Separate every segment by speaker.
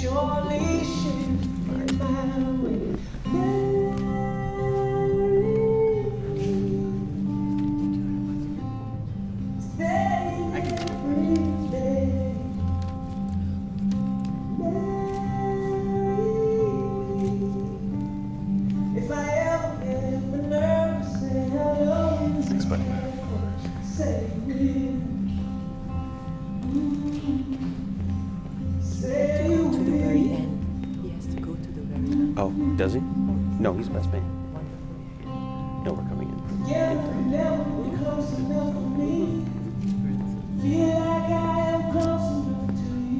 Speaker 1: surely shift my way.
Speaker 2: Does he? No, he's best man. No, we're coming in.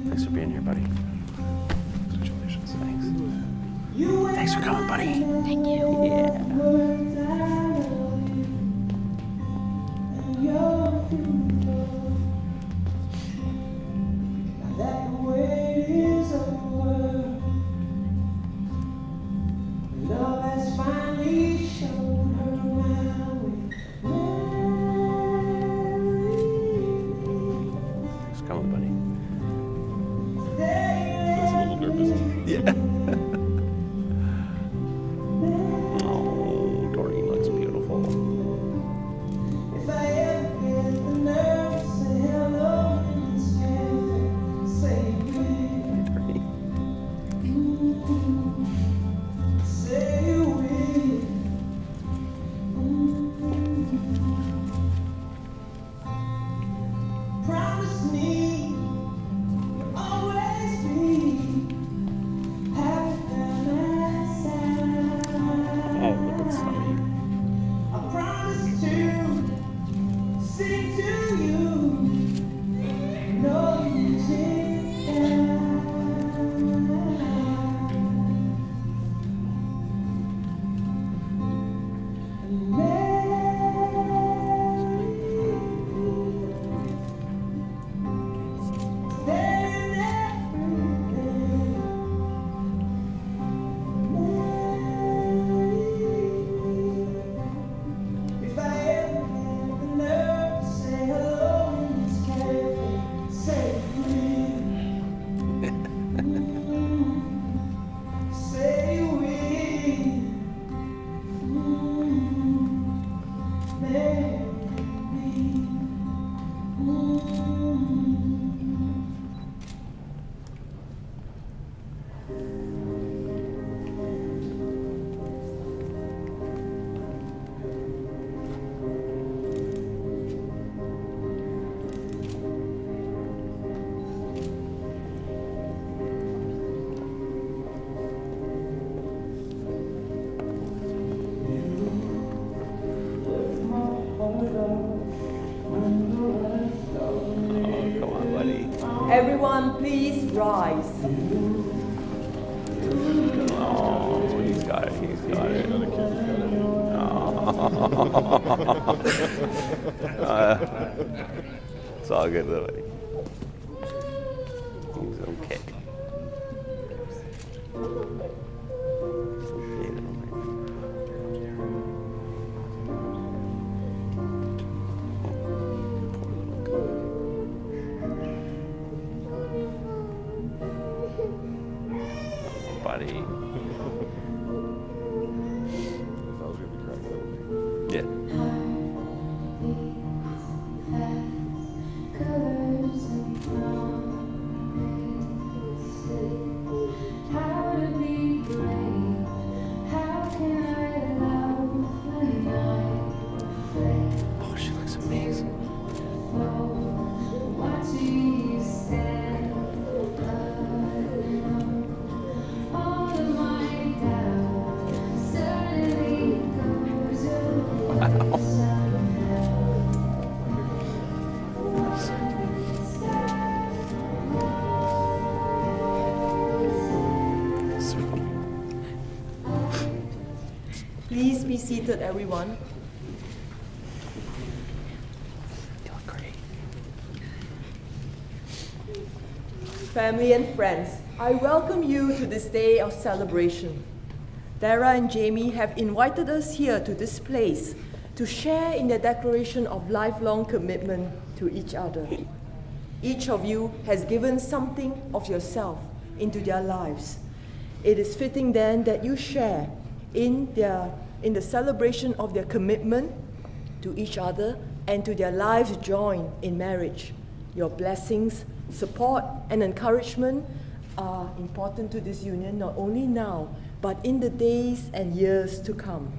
Speaker 2: Thanks for being here, buddy. Congratulations. Thanks. Thanks for coming, buddy.
Speaker 3: Thank you.
Speaker 2: Yeah.
Speaker 3: Everyone, please rise.
Speaker 2: Oh, he's got it. He's got it. It's all good, though. He's okay. Buddy. Yeah. Oh, she looks amazing.
Speaker 3: Please be seated, everyone.
Speaker 2: You look great.
Speaker 3: Family and friends, I welcome you to this day of celebration. Dara and Jamie have invited us here to this place to share in their declaration of lifelong commitment to each other. Each of you has given something of yourself into their lives. It is fitting then that you share in the celebration of their commitment to each other and to their lives joined in marriage. Your blessings, support, and encouragement are important to this union, not only now, but in the days and years to come.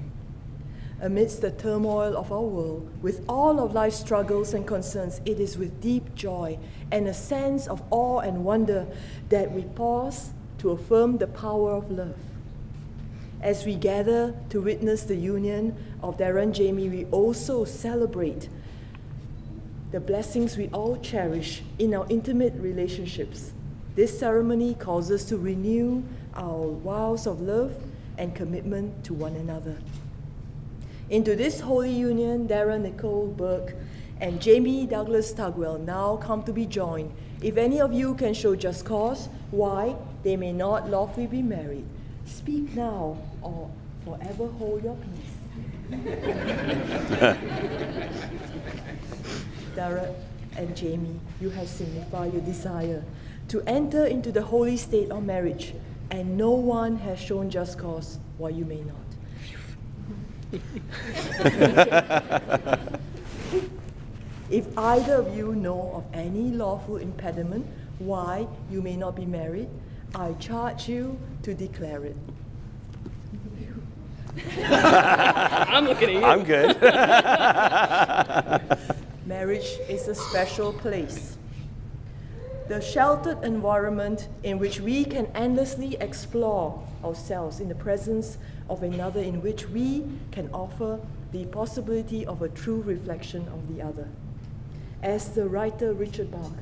Speaker 3: Amidst the turmoil of our world, with all of life's struggles and concerns, it is with deep joy and a sense of awe and wonder that we pause to affirm the power of love. As we gather to witness the union of Dara and Jamie, we also celebrate the blessings we all cherish in our intimate relationships. This ceremony calls us to renew our vows of love and commitment to one another. Into this holy union, Dara Nicole Burke and Jamie Douglas Tugwell now come to be joined. If any of you can show just cause why they may not lawfully be married, speak now or forever hold your peace. Dara and Jamie, you have signified your desire to enter into the holy state of marriage, and no one has shown just cause why you may not. If either of you know of any lawful impediment why you may not be married, I charge you to declare it.
Speaker 4: I'm looking at you.
Speaker 2: I'm good.
Speaker 3: Marriage is a special place. The sheltered environment in which we can endlessly explore ourselves in the presence of another, in which we can offer the possibility of a true reflection of the other. As the writer Richard Bach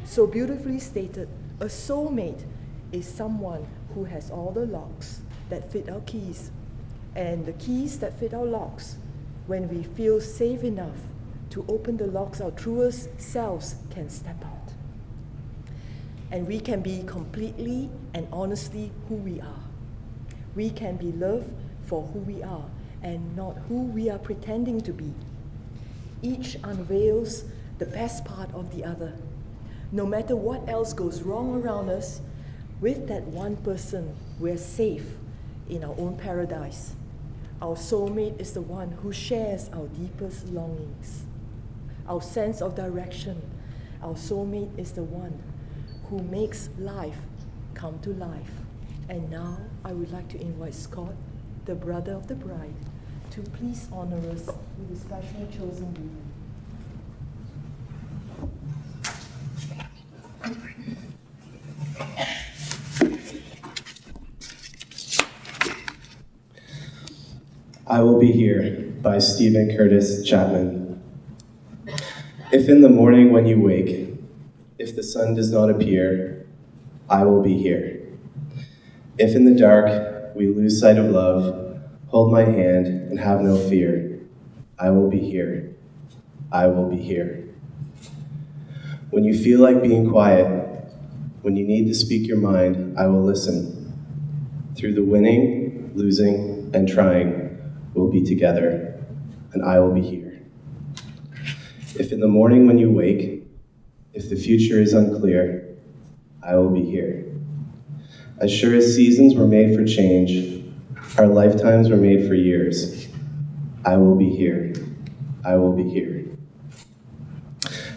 Speaker 3: so beautifully stated, a soulmate is someone who has all the locks that fit our keys, and the keys that fit our locks. When we feel safe enough to open the locks, our truest selves can step out. And we can be completely and honestly who we are. We can be loved for who we are and not who we are pretending to be. Each unveils the best part of the other. No matter what else goes wrong around us, with that one person, we're safe in our own paradise. Our soulmate is the one who shares our deepest longings, our sense of direction. Our soulmate is the one who makes life come to life. And now I would like to invite Scott, the brother of the bride, to please honor us with a specially chosen greeting.
Speaker 5: I Will Be Here by Stephen Curtis Chapman. If in the morning when you wake, if the sun does not appear, I will be here. If in the dark we lose sight of love, hold my hand and have no fear. I will be here. I will be here. When you feel like being quiet, when you need to speak your mind, I will listen. Through the winning, losing, and trying, we'll be together, and I will be here. If in the morning when you wake, if the future is unclear, I will be here. As sure as seasons were made for change, our lifetimes were made for years. I will be here. I will be here.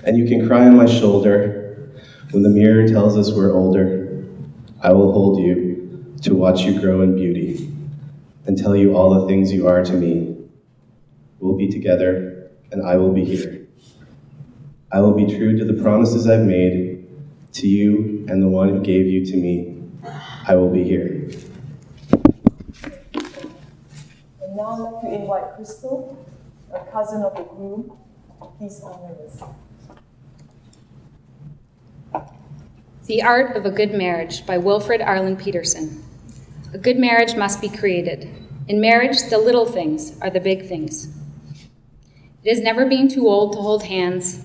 Speaker 5: And you can cry on my shoulder when the mirror tells us we're older. I will hold you to watch you grow in beauty and tell you all the things you are to me. We'll be together, and I will be here. I will be true to the promises I've made to you and the one who gave you to me. I will be here.
Speaker 3: And now I'd like to invite Crystal, a cousin of the groom, please honor us.
Speaker 4: The Art of a Good Marriage by Wilfred Arlen Peterson. A good marriage must be created. In marriage, the little things are the big things. It is never being too old to hold hands.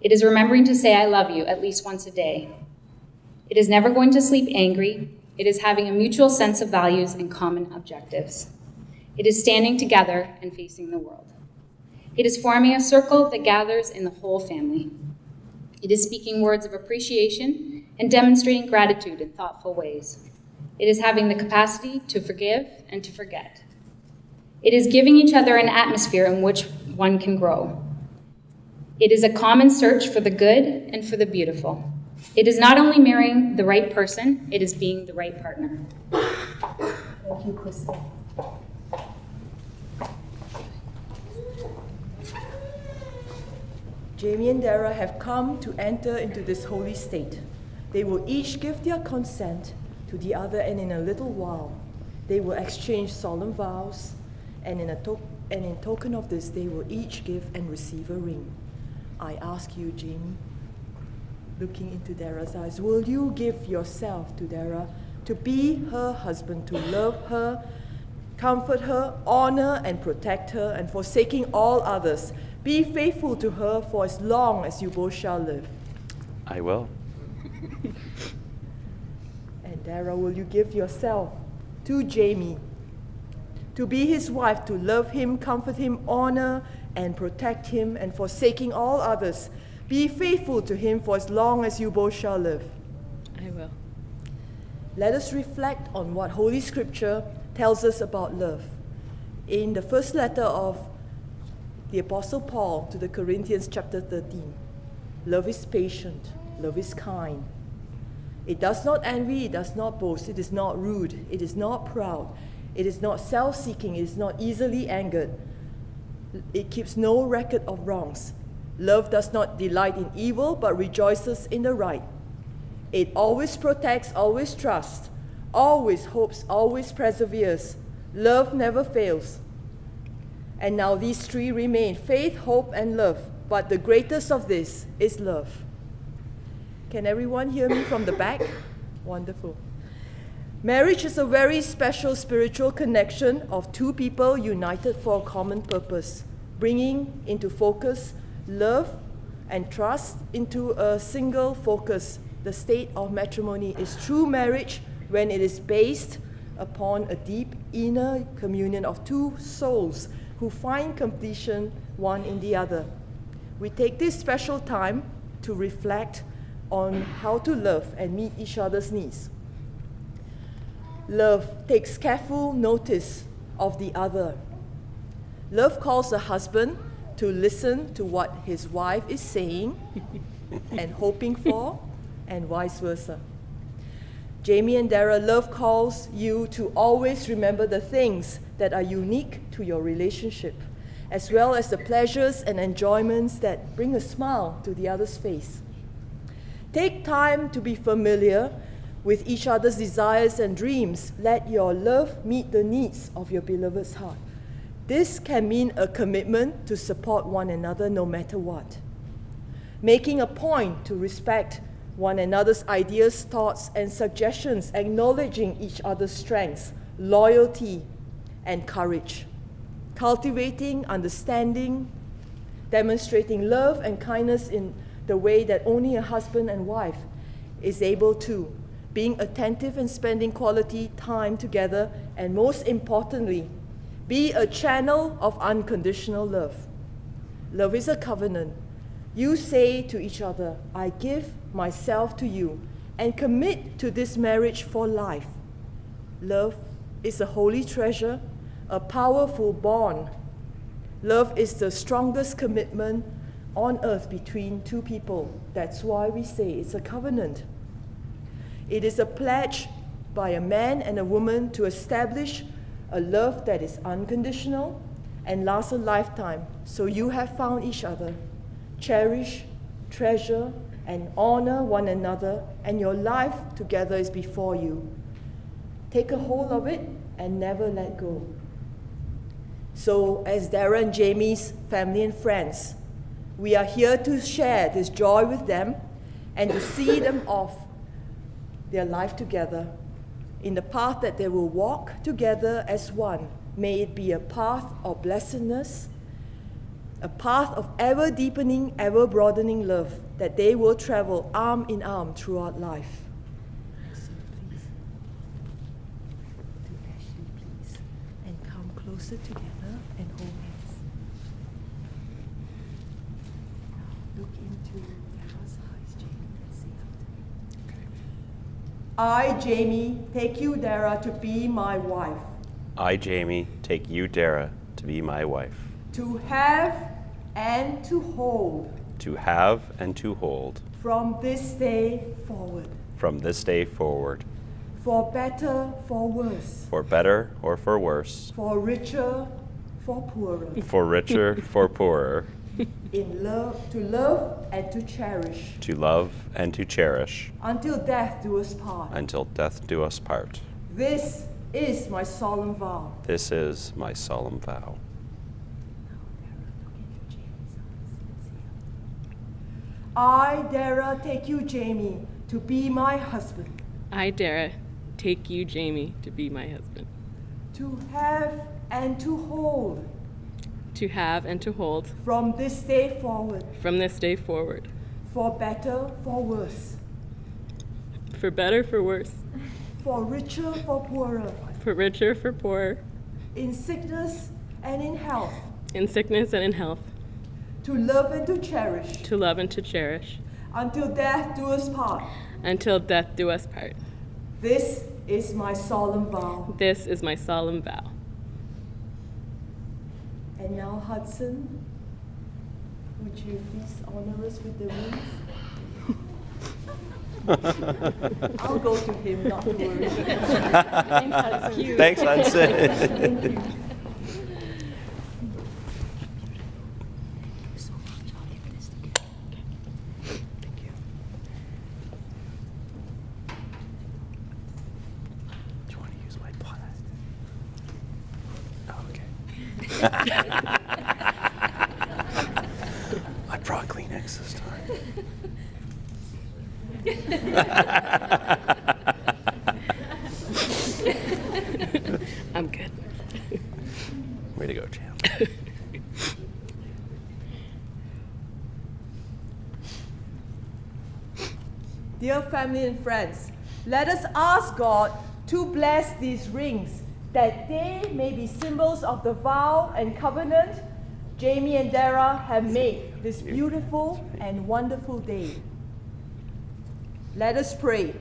Speaker 4: It is remembering to say I love you at least once a day. It is never going to sleep angry. It is having a mutual sense of values and common objectives. It is standing together and facing the world. It is forming a circle that gathers in the whole family. It is speaking words of appreciation and demonstrating gratitude in thoughtful ways. It is having the capacity to forgive and to forget. It is giving each other an atmosphere in which one can grow. It is a common search for the good and for the beautiful. It is not only marrying the right person, it is being the right partner.
Speaker 3: Thank you, Kristen. Jamie and Dara have come to enter into this holy state. They will each give their consent to the other, and in a little while, they will exchange solemn vows, and in token of this, they will each give and receive a ring. I ask you, Jamie, looking into Dara's eyes, will you give yourself to Dara to be her husband, to love her, comfort her, honor and protect her, and forsaking all others, be faithful to her for as long as you both shall live?
Speaker 2: I will.
Speaker 3: And Dara, will you give yourself to Jamie to be his wife, to love him, comfort him, honor and protect him, and forsaking all others, be faithful to him for as long as you both shall live?
Speaker 6: I will.
Speaker 3: Let us reflect on what Holy Scripture tells us about love. In the first letter of the Apostle Paul to the Corinthians, chapter 13, love is patient, love is kind. It does not envy, it does not boast, it is not rude, it is not proud, it is not self-seeking, it is not easily angered. It keeps no record of wrongs. Love does not delight in evil, but rejoices in the right. It always protects, always trusts, always hopes, always perseveres. Love never fails. And now these three remain: faith, hope, and love. But the greatest of this is love. Can everyone hear me from the back? Wonderful. Marriage is a very special spiritual connection of two people united for a common purpose, bringing into focus love and trust into a single focus. The state of matrimony is true marriage when it is based upon a deep inner communion of two souls who find completion one in the other. We take this special time to reflect on how to love and meet each other's needs. Love takes careful notice of the other. Love calls the husband to listen to what his wife is saying and hoping for, and vice versa. Jamie and Dara, love calls you to always remember the things that are unique to your relationship, as well as the pleasures and enjoyments that bring a smile to the other's face. Take time to be familiar with each other's desires and dreams. Let your love meet the needs of your beloved's heart. This can mean a commitment to support one another no matter what. Making a point to respect one another's ideas, thoughts, and suggestions, acknowledging each other's strengths, loyalty, and courage. Cultivating understanding, demonstrating love and kindness in the way that only a husband and wife is able to. Being attentive and spending quality time together, and most importantly, be a channel of unconditional love. Love is a covenant. You say to each other, I give myself to you and commit to this marriage for life. Love is a holy treasure, a powerful bond. Love is the strongest commitment on earth between two people. That's why we say it's a covenant. It is a pledge by a man and a woman to establish a love that is unconditional and lasts a lifetime. So you have found each other. Cherish, treasure, and honor one another, and your life together is before you. Take a hold of it and never let go. So, as Dara and Jamie's family and friends, we are here to share this joy with them and to see them off their life together in the path that they will walk together as one. May it be a path of blessedness, a path of ever-deepening, ever-broadening love, that they will travel arm in arm throughout life. So please, to Ashley, please, and come closer together and hold hands. Now look into Dara's eyes, Jamie, and say after me. I, Jamie, take you, Dara, to be my wife.
Speaker 2: I, Jamie, take you, Dara, to be my wife.
Speaker 3: To have and to hold.
Speaker 2: To have and to hold.
Speaker 3: From this day forward.
Speaker 2: From this day forward.
Speaker 3: For better, for worse.
Speaker 2: For better or for worse.
Speaker 3: For richer, for poorer.
Speaker 2: For richer, for poorer.
Speaker 3: In love, to love and to cherish.
Speaker 2: To love and to cherish.
Speaker 3: Until death do us part.
Speaker 2: Until death do us part.
Speaker 3: This is my solemn vow.
Speaker 2: This is my solemn vow.
Speaker 3: I, Dara, take you, Jamie, to be my husband.
Speaker 6: I, Dara, take you, Jamie, to be my husband.
Speaker 3: To have and to hold.
Speaker 6: To have and to hold.
Speaker 3: From this day forward.
Speaker 6: From this day forward.
Speaker 3: For better, for worse.
Speaker 6: For better, for worse.
Speaker 3: For richer, for poorer.
Speaker 6: For richer, for poorer.
Speaker 3: In sickness and in health.
Speaker 6: In sickness and in health.
Speaker 3: To love and to cherish.
Speaker 6: To love and to cherish.
Speaker 3: Until death do us part.
Speaker 6: Until death do us part.
Speaker 3: This is my solemn vow.
Speaker 6: This is my solemn vow.
Speaker 3: And now, Hudson, would you please honor us with the rings? I'll go to him, not to worry.
Speaker 2: Thanks, Hudson.
Speaker 3: Thank you.
Speaker 2: Do you want to use my plastic? Oh, okay. I brought Kleenex this time.
Speaker 6: I'm good.
Speaker 2: Way to go, champ.
Speaker 3: Dear family and friends, let us ask God to bless these rings, that they may be symbols of the vow and covenant Jamie and Dara have made this beautiful and wonderful day. Let us pray.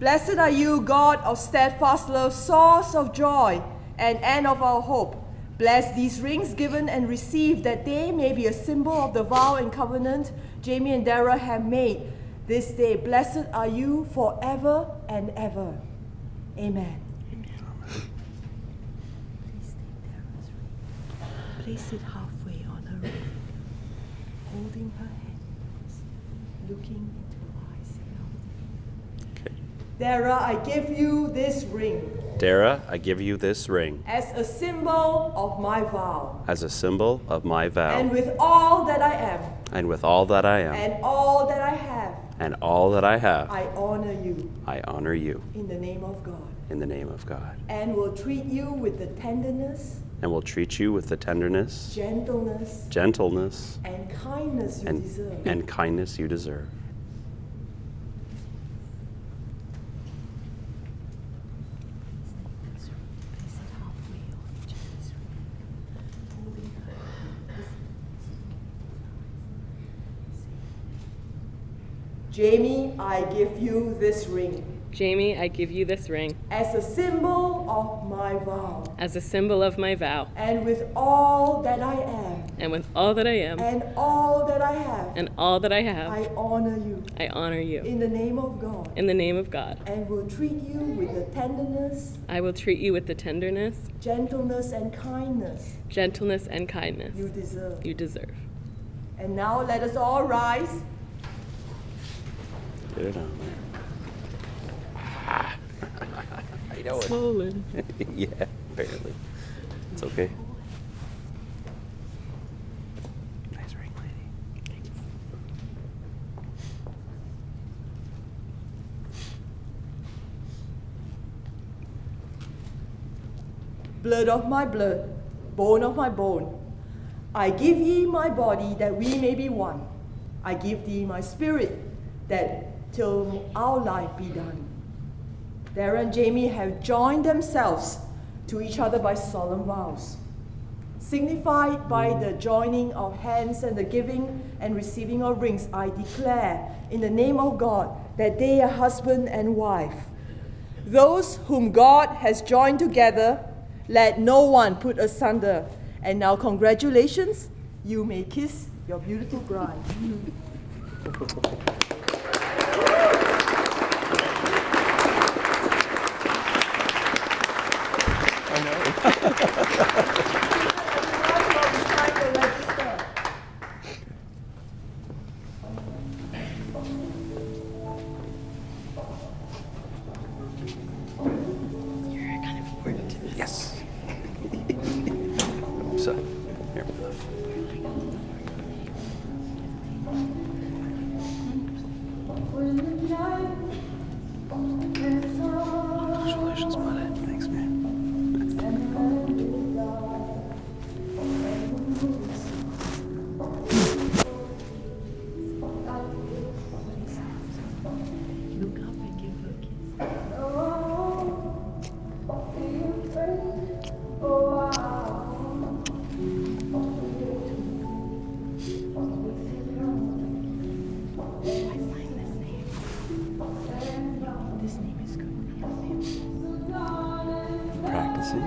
Speaker 3: Blessed are you, God of steadfast love, source of joy and end of our hope. Bless these rings given and received, that they may be a symbol of the vow and covenant Jamie and Dara have made this day. Blessed are you forever and ever. Amen. Please take Dara's ring. Place it halfway on her ring, holding her hands, looking into her eyes.
Speaker 2: Okay.
Speaker 3: Dara, I give you this ring
Speaker 2: Dara, I give you this ring
Speaker 3: as a symbol of my vow.
Speaker 2: as a symbol of my vow.
Speaker 3: And with all that I am,
Speaker 2: And with all that I am,
Speaker 3: and all that I have,
Speaker 2: and all that I have,
Speaker 3: I honor you
Speaker 2: I honor you
Speaker 3: in the name of God,
Speaker 2: in the name of God.
Speaker 3: and will treat you with the tenderness,
Speaker 2: And will treat you with the tenderness,
Speaker 3: gentleness,
Speaker 2: gentleness,
Speaker 3: and kindness you deserve.
Speaker 2: and kindness you deserve.
Speaker 3: Jamie, I give you this ring
Speaker 6: Jamie, I give you this ring
Speaker 3: as a symbol of my vow.
Speaker 6: as a symbol of my vow.
Speaker 3: And with all that I am,
Speaker 6: And with all that I am
Speaker 3: and all that I have,
Speaker 6: and all that I have,
Speaker 3: I honor you
Speaker 6: I honor you
Speaker 3: in the name of God,
Speaker 6: in the name of God.
Speaker 3: and will treat you with the tenderness,
Speaker 6: I will treat you with the tenderness,
Speaker 3: gentleness, and kindness
Speaker 6: gentleness, and kindness
Speaker 3: you deserve.
Speaker 6: you deserve.
Speaker 3: And now let us all rise.
Speaker 2: Get it on there. I know it.
Speaker 6: Swollen.
Speaker 2: Yeah, apparently. It's okay. Nice ring, lady.
Speaker 3: Blood of my blood, bone of my bone. I give ye my body that we may be one. I give thee my spirit that till our life be done. Dara and Jamie have joined themselves to each other by solemn vows, signified by the joining of hands and the giving and receiving of rings. I declare in the name of God that they are husband and wife. Those whom God has joined together, let no one put asunder. And now, congratulations, you may kiss your beautiful bride.
Speaker 2: Yes. So, here. Congratulations, buddy. Thanks, man. Practicing.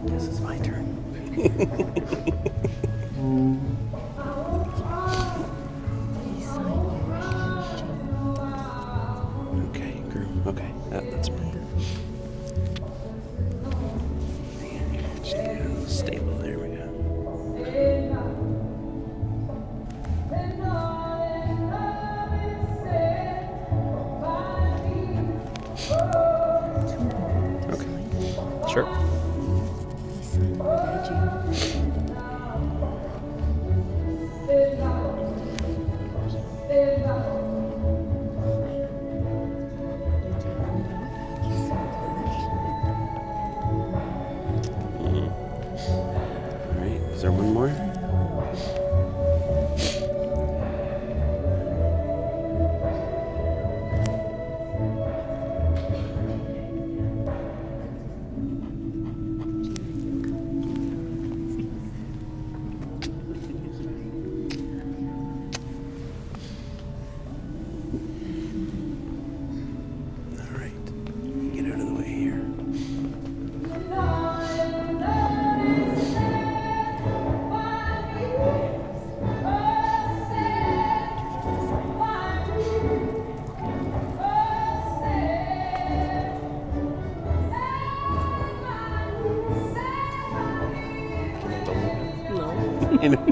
Speaker 2: This is my turn. Okay, groom. Okay, that's me. Stable. There we go. Okay. Sure. All right. Is there one more? All right. Get out of the way here.
Speaker 6: No.
Speaker 2: I know.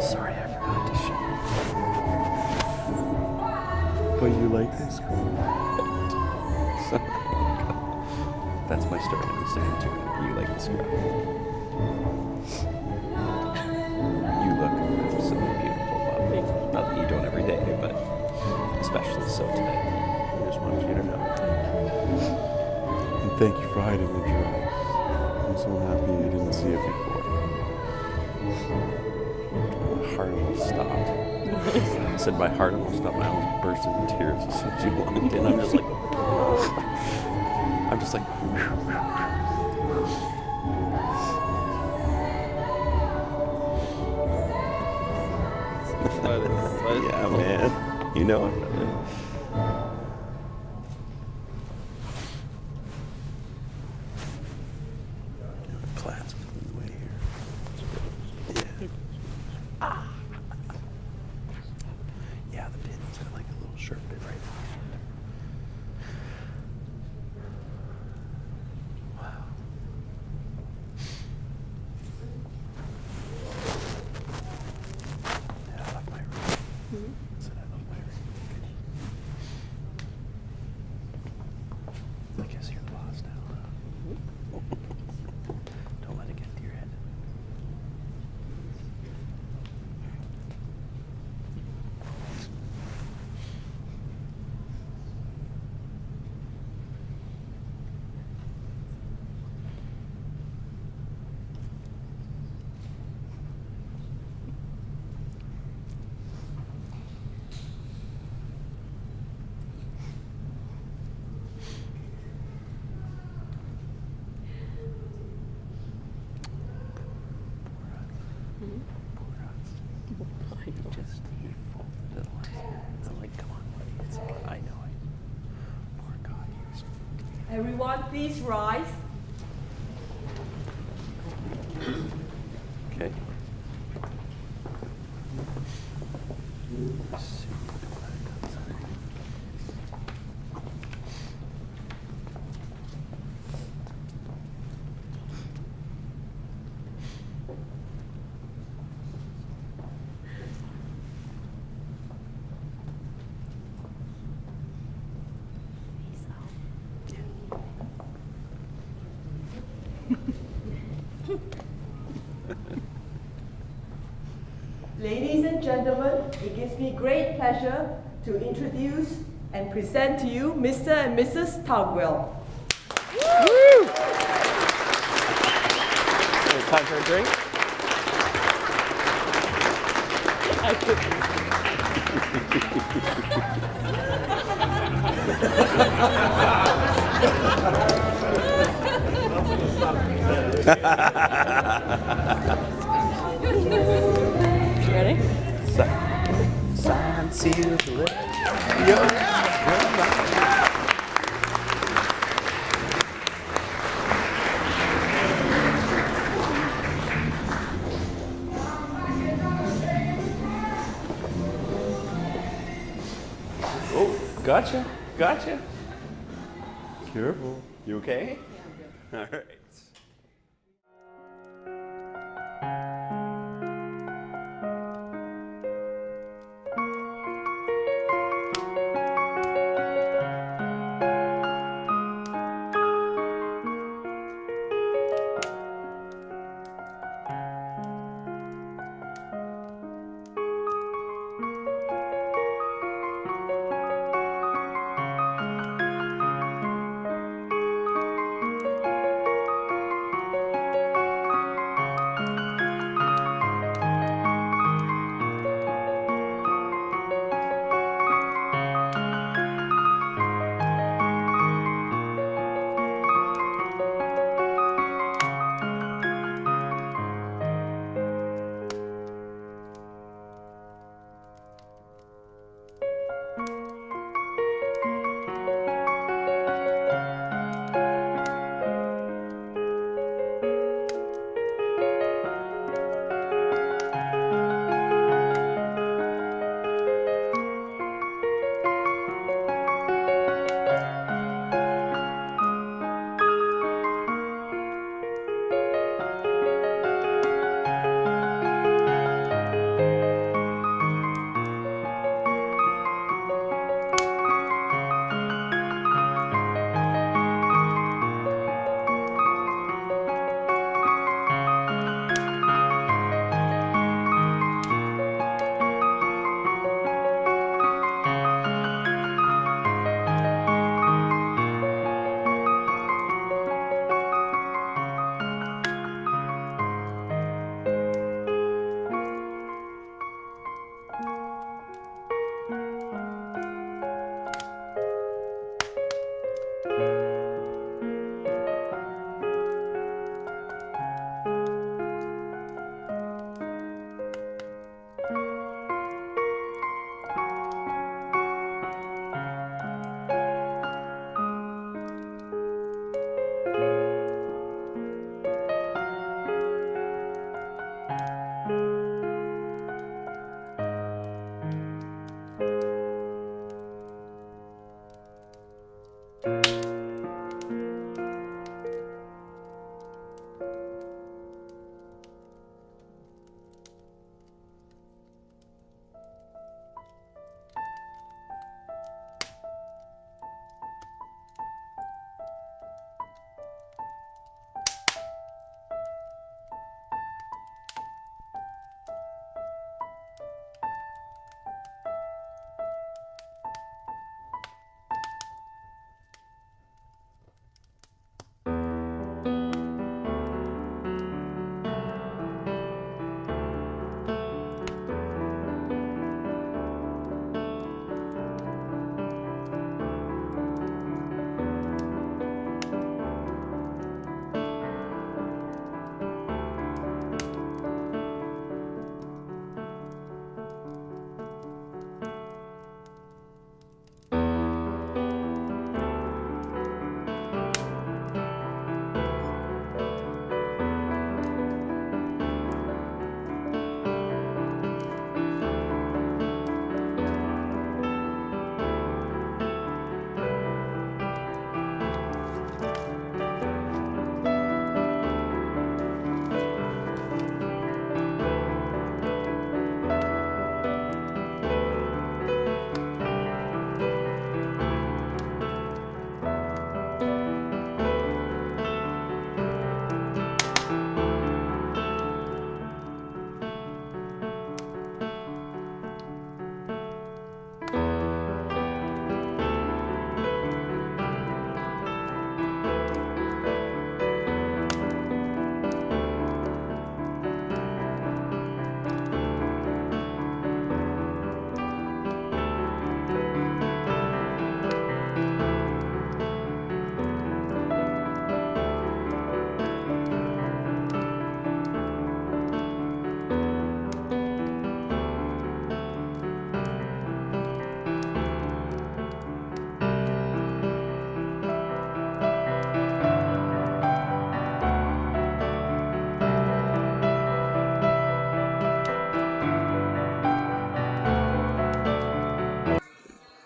Speaker 2: Sorry, I forgot to show. But you like this girl? Sorry. That's my story on Instagram too. You like this girl? You look absolutely beautiful, Bob. Not that you don't every day, but especially so today. I just wanted you to know. And thank you for hiding the dress. I'm so happy you didn't see it before. My heart almost stopped. I said my heart almost stopped. I almost burst into tears as soon as you walked in. I'm just like, yeah, man. You know it. Plaids in the way here. Yeah. Yeah, the pin's got like a little shirt bit right there. Wow. Yeah, I love my ring. I said I love my ring.
Speaker 3: Everyone, please rise.
Speaker 2: Okay.
Speaker 3: Ladies and gentlemen, it gives me great pleasure to introduce and present to you Mr. and Mrs. Tugwell.
Speaker 2: Time for a drink?
Speaker 6: I could. Ready?
Speaker 2: Sign, seal, deliver. Oh, gotcha. Careful. You okay? Yeah, I'm good. All right.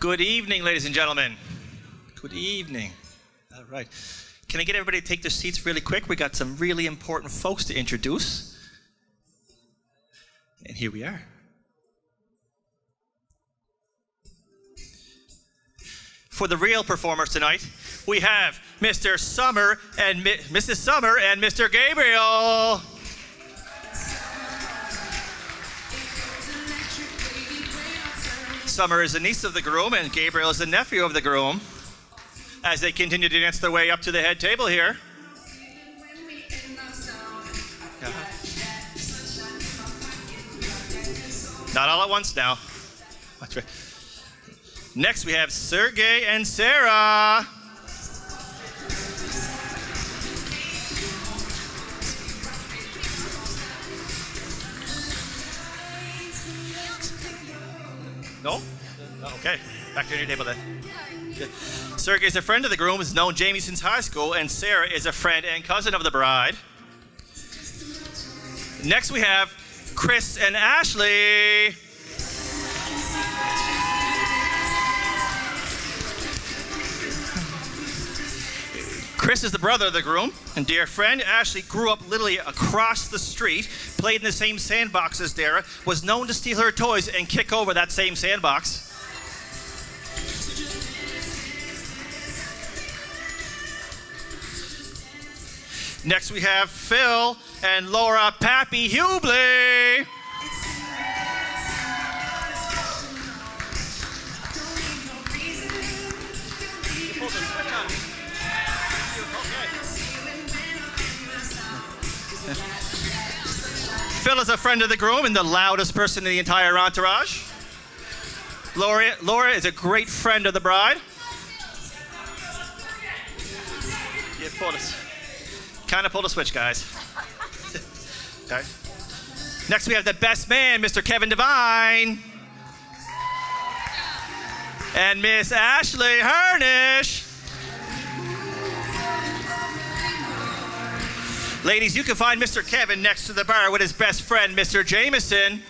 Speaker 7: Good evening, ladies and gentlemen. Good evening. All right. Can I get everybody to take their seats really quick? We got some really important folks to introduce. And here we are. For the real performers tonight, we have Mr. Summer and Mrs. Summer and Mr. Gabriel. Summer is the niece of the groom, and Gabriel is the nephew of the groom, as they continue to dance their way up to the head table here. Not all at once now. That's right. Next, we have Sergey and Sarah. No? Okay. Back to your table then. Sergey is a friend of the groom, has known Jamie since high school, and Sarah is a friend and cousin of the bride. Next, we have Chris and Ashley. Chris is the brother of the groom and dear friend. Ashley grew up literally across the street, played in the same sandbox as Dara, was known to steal her toys and kick over that same sandbox. Next we have Phil and Laura Pappy Hubley. Phil is a friend of the groom and the loudest person in the entire entourage. Laura is a great friend of the bride. You kind of pulled a switch, guys. Okay. Next we have the best man, Mr. Kevin Devine. And Miss Ashley Hernish. Ladies, you can find Mr. Kevin next to the bar with his best friend, Mr. Jameson.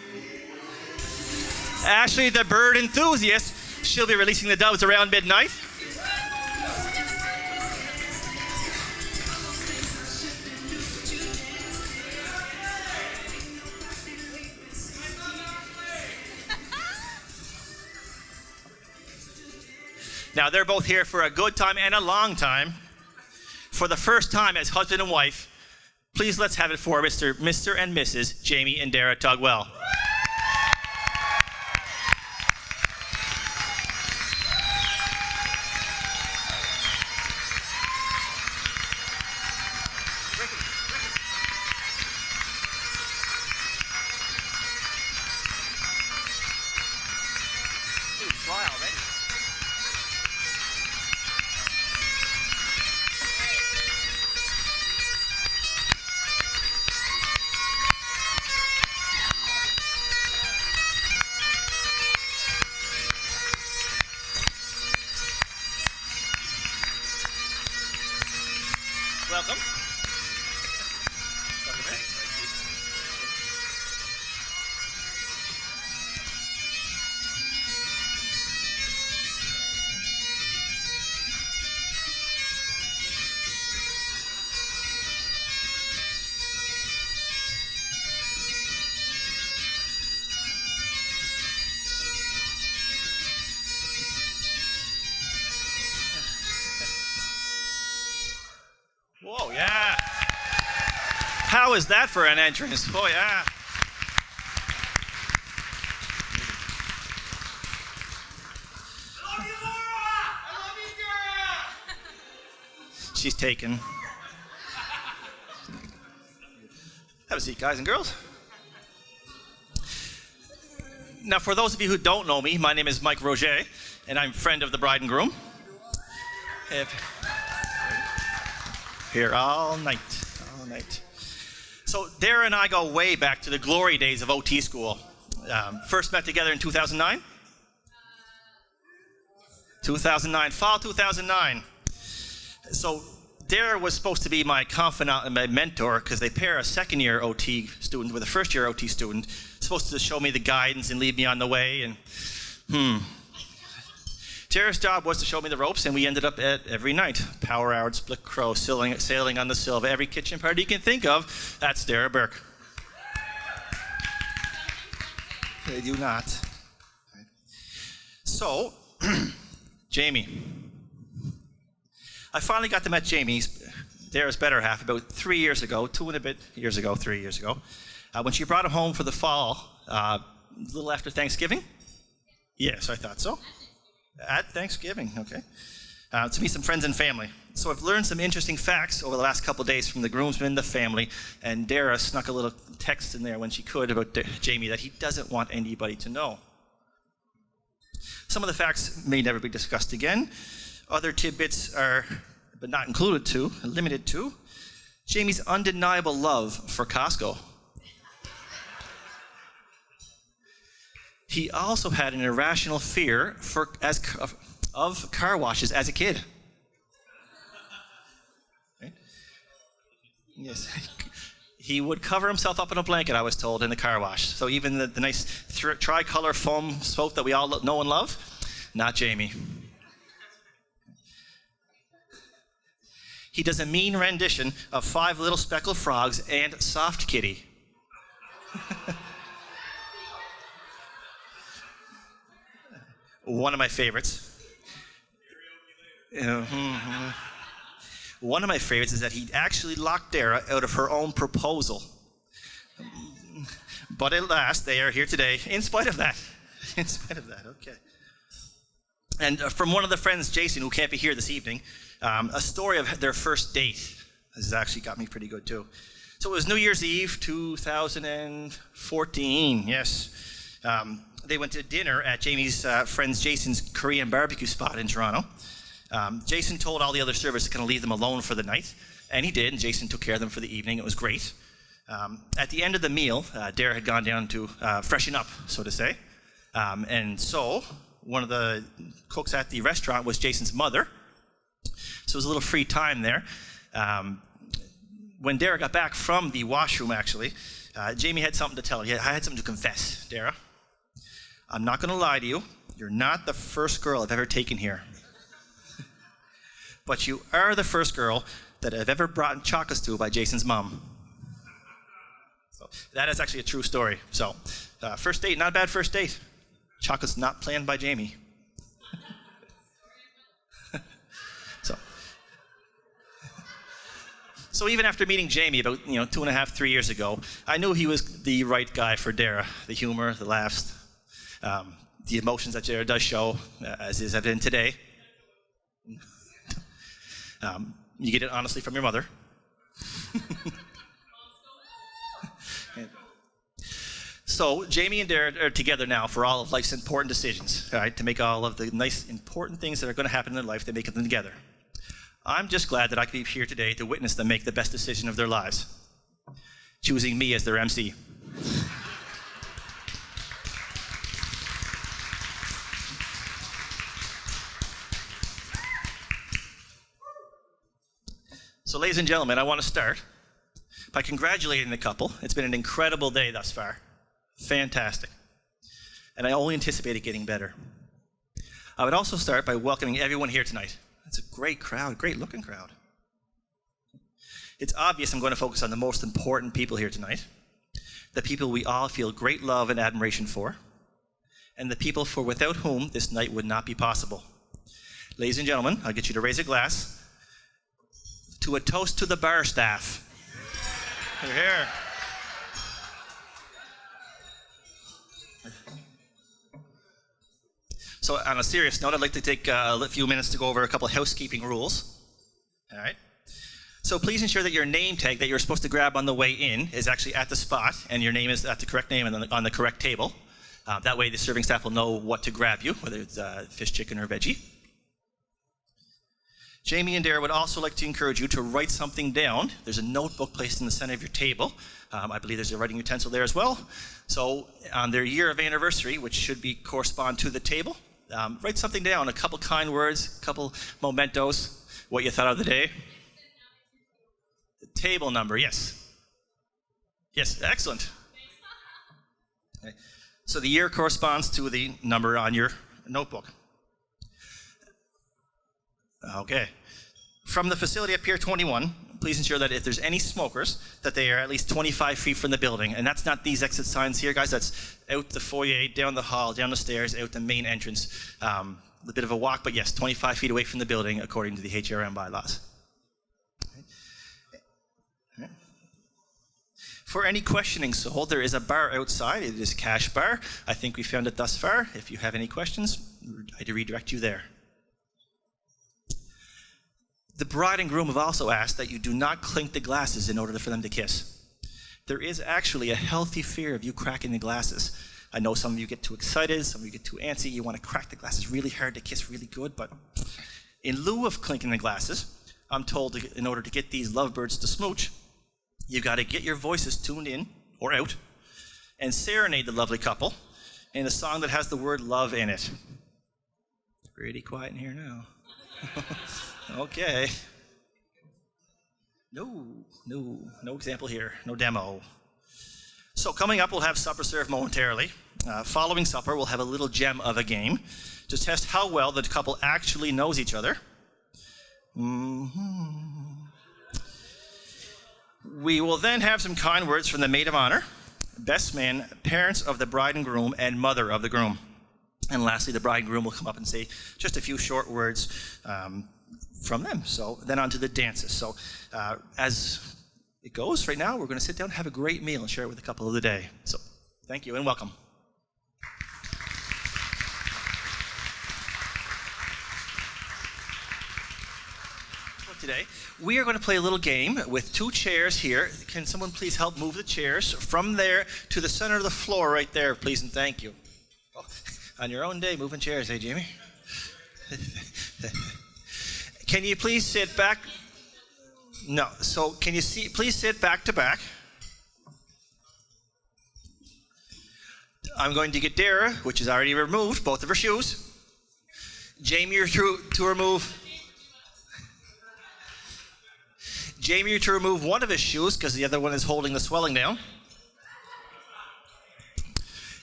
Speaker 7: Ashley, the bird enthusiast, she'll be releasing the doves around midnight. Now, they're both here for a good time and a long time. For the first time as husband and wife, please let's have it for Mr. and Mrs. Jamie and Dara Tugwell. Welcome. Whoa, yeah. How is that for an entrance? Oh, yeah. I love you, Laura! I love you, Dara! She's taken. Have a seat, guys and girls. Now, for those of you who don't know me, my name is Mike Roger, and I'm friend of the bride and groom. Here all night. So Dara and I go way back to the glory days of OT school. First met together in 2009. 2009, fall 2009. So Dara was supposed to be my confidant and my mentor because they pair a second-year OT student with a first-year OT student, supposed to show me the guidance and lead me on the way. And Dara's job was to show me the ropes, and we ended up at every night. Power hour, split crow, sailing on the Silva, every kitchen party you can think of. That's Dara Burke. They do not. So, Jamie. I finally got to meet Jamie, Dara's better half, about 3 years ago, 2 and a bit years ago, 3 years ago, when she brought him home for the fall, a little after Thanksgiving. Yes, I thought so. At Thanksgiving, okay. To meet some friends and family. So I've learned some interesting facts over the last couple of days from the groomsmen, the family, and Dara snuck a little text in there when she could about Jamie that he doesn't want anybody to know. Some of the facts may never be discussed again. Other tidbits are, but not included to, limited to, Jamie's undeniable love for Costco. He also had an irrational fear of car washes as a kid. Right? Yes. He would cover himself up in a blanket, I was told, in the car wash. So even the nice tricolor foam soap that we all know and love, not Jamie. He does a mean rendition of 5 Little Speckled Frogs and Soft Kitty. One of my favorites. One of my favorites is that he actually locked Dara out of her own proposal. But at last, they are here today, in spite of that. In spite of that, okay. And from one of the friends, Jason, who can't be here this evening, a story of their first date. This has actually got me pretty good, too. So it was New Year's Eve, 2014, yes. They went to dinner at Jamie's friend's Jason's Korean barbecue spot in Toronto. Jason told all the other servers to kind of leave them alone for the night, and he did, and Jason took care of them for the evening. It was great. At the end of the meal, Dara had gone down to freshen up, so to say. And so one of the cooks at the restaurant was Jason's mother, so it was a little free time there. When Dara got back from the washroom, actually, Jamie had something to tell her. I had something to confess, Dara. I'm not going to lie to you. You're not the first girl I've ever taken here. But you are the first girl that I've ever brought chocolates to by Jason's mom. So that is actually a true story. So first date, not a bad first date. Chocolates not planned by Jamie. So even after meeting Jamie about 2.5, 3 years ago, I knew he was the right guy for Dara. The humor, the laughs, the emotions that Dara does show, as is evident today. You get it honestly from your mother. So Jamie and Dara are together now for all of life's important decisions, all right, to make all of the nice, important things that are going to happen in their life, they make them together. I'm just glad that I could be here today to witness them make the best decision of their lives, choosing me as their MC. So, ladies and gentlemen, I want to start by congratulating the couple. It's been an incredible day thus far. Fantastic. And I only anticipate it getting better. I would also start by welcoming everyone here tonight. It's a great crowd, great looking crowd. It's obvious I'm going to focus on the most important people here tonight, the people we all feel great love and admiration for, and the people for without whom this night would not be possible. Ladies and gentlemen, I'll get you to raise a glass to a toast to the bar staff. You're here. So on a serious note, I'd like to take a few minutes to go over a couple of housekeeping rules. All right. So please ensure that your name tag that you're supposed to grab on the way in is actually at the spot, and your name is at the correct name and on the correct table. That way the serving staff will know what to grab you, whether it's fish, chicken, or veggie. Jamie and Dara would also like to encourage you to write something down. There's a notebook placed in the center of your table. I believe there's a writing utensil there as well. So on their year of anniversary, which should correspond to the table, write something down, a couple kind words, a couple mementos, what you thought of the day. The table number, yes. Yes, excellent. Okay. So the year corresponds to the number on your notebook. Okay. From the facility at Pier 21, please ensure that if there's any smokers, that they are at least 25 feet from the building. And that's not these exit signs here, guys. That's out the foyer, down the hall, down the stairs, out the main entrance. A bit of a walk, but yes, 25 feet away from the building according to the HRM bylaws. Okay. For any questioning soul, there is a bar outside. It is Cash Bar. I think we found it thus far. If you have any questions, I'd redirect you there. The bride and groom have also asked that you do not clink the glasses in order for them to kiss. There is actually a healthy fear of you cracking the glasses. I know some of you get too excited, some of you get too antsy, you want to crack the glasses really hard to kiss really good, but in lieu of clinking the glasses, I'm told in order to get these lovebirds to smooch, you've got to get your voices tuned in or out and serenade the lovely couple in a song that has the word love in it. It's pretty quiet in here now. Okay. No example here, no demo. So coming up, we'll have supper served momentarily. Following supper, we'll have a little gem of a game to test how well the couple actually knows each other. We will then have some kind words from the maid of honor, best man, parents of the bride and groom, and mother of the groom. And lastly, the bride and groom will come up and say just a few short words from them. So then on to the dances. So as it goes right now, we're going to sit down and have a great meal and share it with a couple of the day. So thank you and welcome. For today, we are going to play a little game with two chairs here. Can someone please help move the chairs from there to the center of the floor right there, please, and thank you. Oh, on your own day, moving chairs, hey, Jamie? Can you please sit back? No. So can you please sit back to back? I'm going to get Dara, which is already removed, both of her shoes. Jamie, you're to remove. Jamie, you're to remove one of his shoes because the other one is holding the swelling down.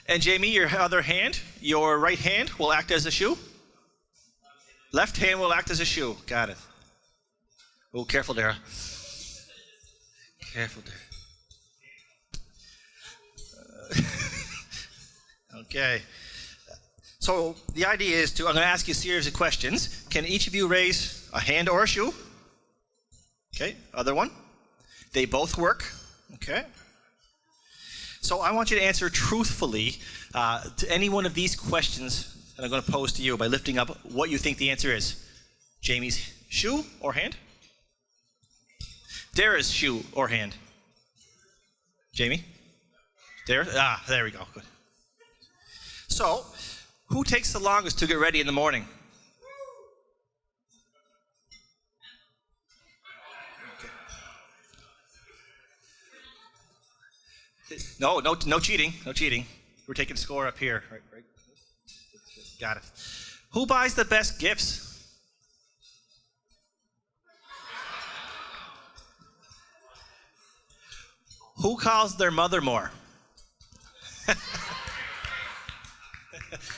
Speaker 7: And Jamie, your other hand, your right hand will act as a shoe. Left hand will act as a shoe. Got it. Oh, careful, Dara. Careful, Dara. Okay. So the idea is I'm going to ask you a series of questions. Can each of you raise a hand or a shoe? Okay. Other one. They both work. Okay. So I want you to answer truthfully to any one of these questions that I'm going to pose to you by lifting up what you think the answer is. Jamie's shoe or hand? Dara's shoe or hand? Jamie? Dara? Ah, there we go. Good. So, who takes the longest to get ready in the morning? Okay. No cheating. No cheating. We're taking score up here. Right. Got it. Who buys the best gifts? Who calls their mother more?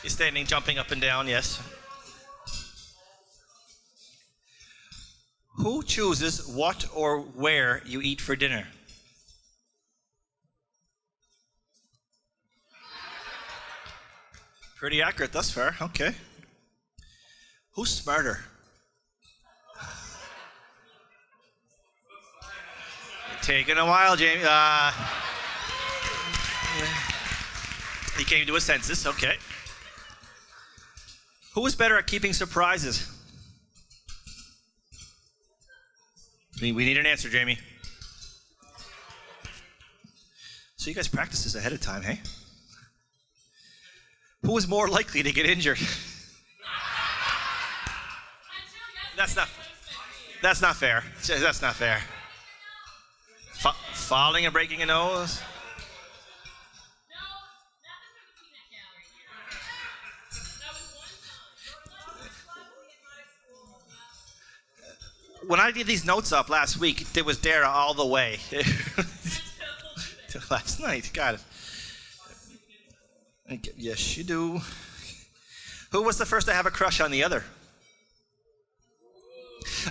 Speaker 7: You're standing, jumping up and down, yes. Who chooses what or where you eat for dinner? Pretty accurate thus far, okay. Who's smarter? Taking a while, Jamie. He came to a census, okay. Who is better at keeping surprises? We need an answer, Jamie. So you guys practice this ahead of time, hey? Who is more likely to get injured? That's not fair. That's not fair. Falling and breaking a nose? When I did these notes up last week, it was Dara all the way. Till last night, got it. Yes, you do. Who was the first to have a crush on the other?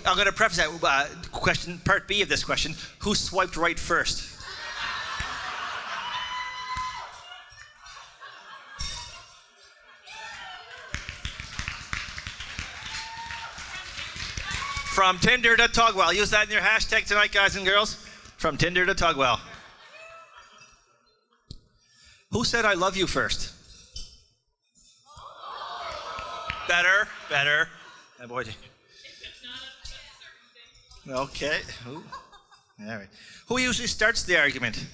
Speaker 7: I'm going to preface that question, part B of this question. Who swiped right first? From Tinder to Tugwell. Use that in your hashtag tonight, guys and girls. From Tinder to Tugwell. Who said I love you first? Better. Oh, boy. Okay. Ooh. All right. Who usually starts the argument?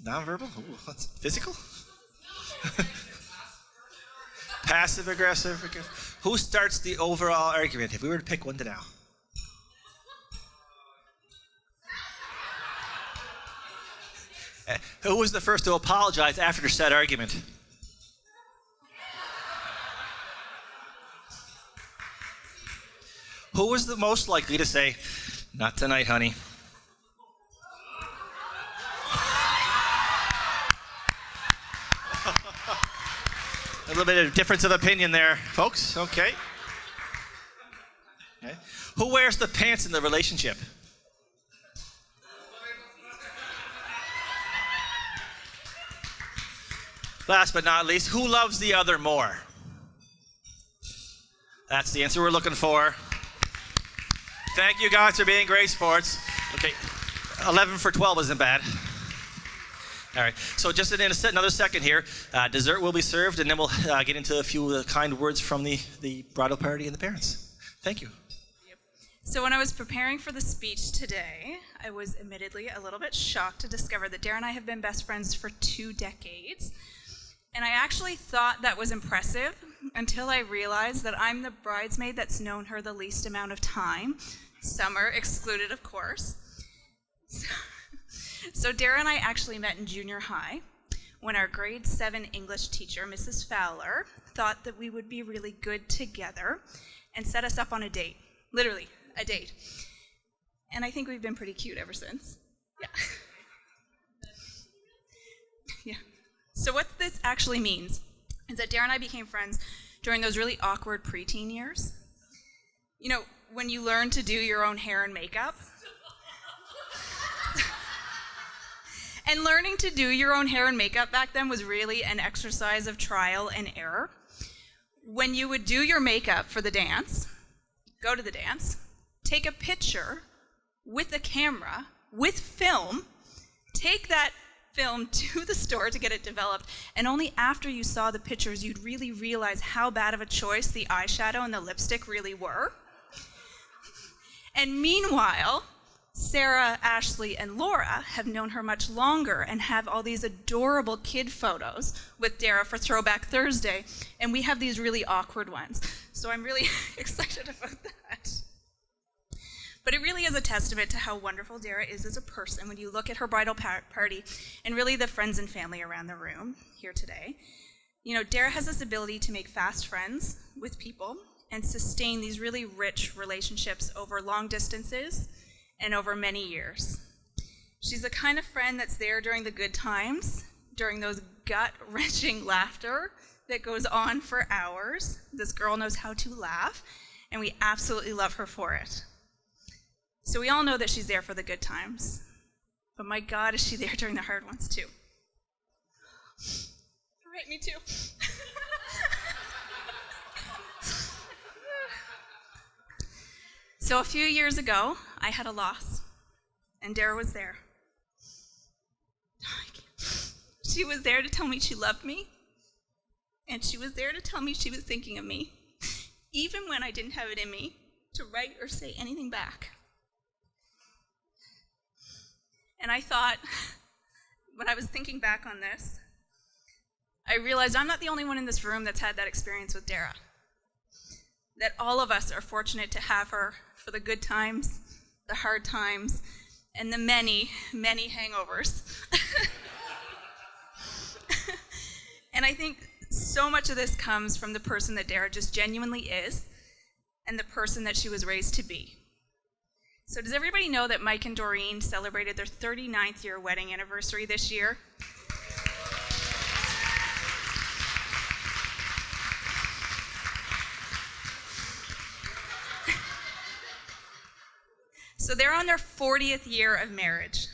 Speaker 7: Nonverbal? Ooh, what's physical? Passive aggressive. Who starts the overall argument? If we were to pick one to now. Who was the first to apologize after said argument? Who was the most likely to say, "Not tonight, honey"? A little bit of difference of opinion there, folks. Okay. Who wears the pants in the relationship? Last but not least, who loves the other more? That's the answer we're looking for. Thank you guys for being great sports. Okay, 11 for 12 isn't bad. All right, so just in another second here, dessert will be served, and then we'll get into a few kind words from the bridal party and the parents. Thank you.
Speaker 8: So when I was preparing for the speech today, I was admittedly a little bit shocked to discover that Dara and I have been best friends for 2 decades. And I actually thought that was impressive until I realized that I'm the bridesmaid that's known her the least amount of time, summer excluded, of course. So Dara and I actually met in junior high when our grade 7 English teacher, Mrs. Fowler, thought that we would be really good together and set us up on a date, literally a date. And I think we've been pretty cute ever since. Yeah. So what this actually means is that Dara and I became friends during those really awkward preteen years. You know, when you learn to do your own hair and makeup. And learning to do your own hair and makeup back then was really an exercise of trial and error. When you would do your makeup for the dance, go to the dance, take a picture with a camera, with film, take that film to the store to get it developed, and only after you saw the pictures you'd really realize how bad of a choice the eyeshadow and the lipstick really were. And meanwhile, Sarah, Ashley, and Laura have known her much longer and have all these adorable kid photos with Dara for Throwback Thursday, and we have these really awkward ones. So I'm really excited about that. But it really is a testament to how wonderful Dara is as a person when you look at her bridal party and really the friends and family around the room here today. You know, Dara has this ability to make fast friends with people and sustain these really rich relationships over long distances and over many years. She's the kind of friend that's there during the good times, during those gut-wrenching laughter that goes on for hours. This girl knows how to laugh, and we absolutely love her for it. So we all know that she's there for the good times, but my God, is she there during the hard ones too. Right, me too. So a few years ago, I had a loss, and Dara was there. She was there to tell me she loved me, and she was there to tell me she was thinking of me, even when I didn't have it in me to write or say anything back. And I thought, when I was thinking back on this, I realized I'm not the only one in this room that's had that experience with Dara. That all of us are fortunate to have her for the good times, the hard times, and the many, many hangovers. And I think so much of this comes from the person that Dara just genuinely is and the person that she was raised to be. So does everybody know that Mike and Doreen celebrated their 39th year wedding anniversary this year? So they're on their 40th year of marriage.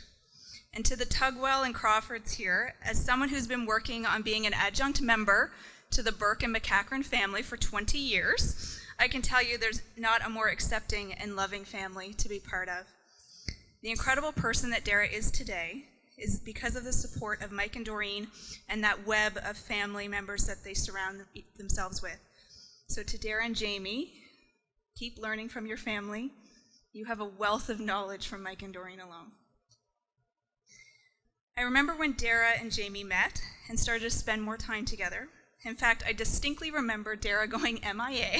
Speaker 8: And to the Tugwell and Crawfords here, as someone who's been working on being an adjunct member to the Burke and McCachran family for 20 years, I can tell you there's not a more accepting and loving family to be part of. The incredible person that Dara is today is because of the support of Mike and Doreen and that web of family members that they surround themselves with. So to Dara and Jamie, keep learning from your family. You have a wealth of knowledge from Mike and Doreen alone. I remember when Dara and Jamie met and started to spend more time together. In fact, I distinctly remember Dara going MIA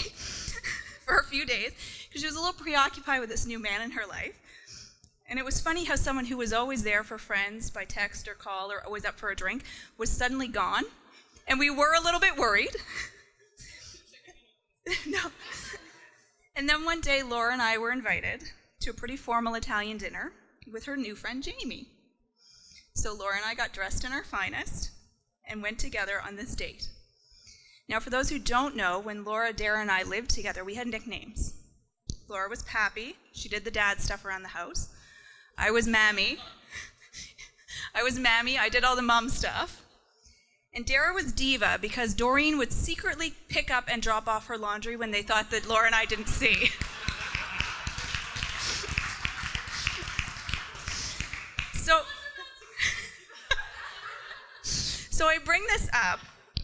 Speaker 8: for a few days because she was a little preoccupied with this new man in her life. And it was funny how someone who was always there for friends by text or call or always up for a drink was suddenly gone. And we were a little bit worried. No. And then one day, Laura and I were invited to a pretty formal Italian dinner with her new friend, Jamie. So Laura and I got dressed in our finest and went together on this date. Now, for those who don't know, when Laura, Dara, and I lived together, we had nicknames. Laura was Pappy. She did the dad stuff around the house. I was Mammy. I did all the mom stuff. And Dara was Diva because Doreen would secretly pick up and drop off her laundry when they thought that Laura and I didn't see. So I bring this up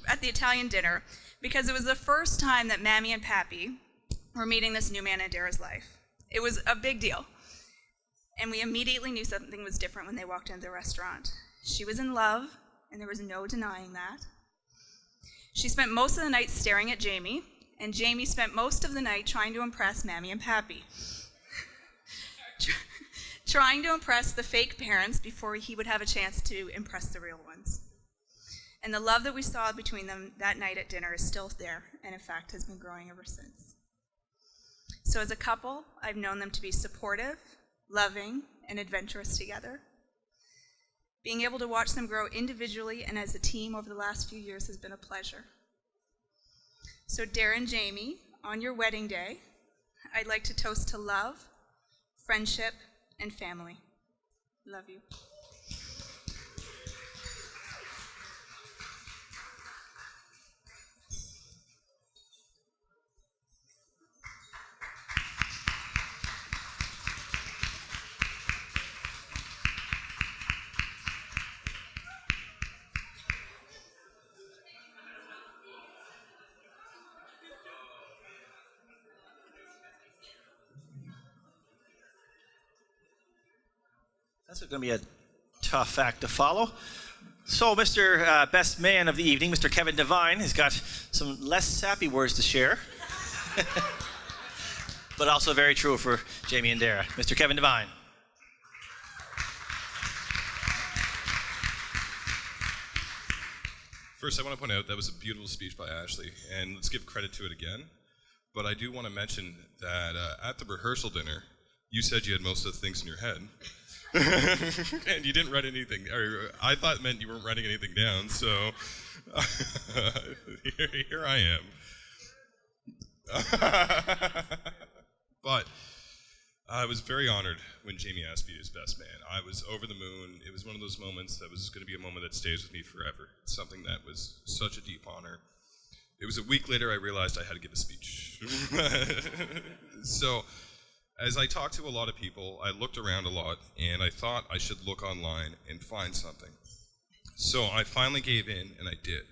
Speaker 8: at the Italian dinner because it was the first time that Mammy and Pappy were meeting this new man in Dara's life. It was a big deal. And we immediately knew something was different when they walked into the restaurant. She was in love, and there was no denying that. She spent most of the night staring at Jamie, and Jamie spent most of the night trying to impress Mammy and Pappy. Trying to impress the fake parents before he would have a chance to impress the real ones. And the love that we saw between them that night at dinner is still there, and in fact has been growing ever since. So as a couple, I've known them to be supportive, loving, and adventurous together. Being able to watch them grow individually and as a team over the last few years has been a pleasure. So Dara and Jamie, on your wedding day, I'd like to toast to love, friendship, and family. Love you.
Speaker 7: That's going to be a tough act to follow. So, Mr. Best Man of the evening, Mr. Kevin Devine, has got some less sappy words to share, but also very true for Jamie and Dara. Mr. Kevin Devine.
Speaker 9: First, I want to point out that was a beautiful speech by Ashley, and let's give credit to it again. But I do want to mention that at the rehearsal dinner, you said you had most of the things in your head. And you didn't write anything, or I thought it meant you weren't writing anything down, so here I am. But I was very honored when Jamie asked me to be his best man. I was over the moon. It was one of those moments that was going to be a moment that stays with me forever. It's something that was such a deep honor. It was a week later I realized I had to give a speech. So, as I talked to a lot of people, I looked around a lot, and I thought I should look online and find something. So I finally gave in, and I did.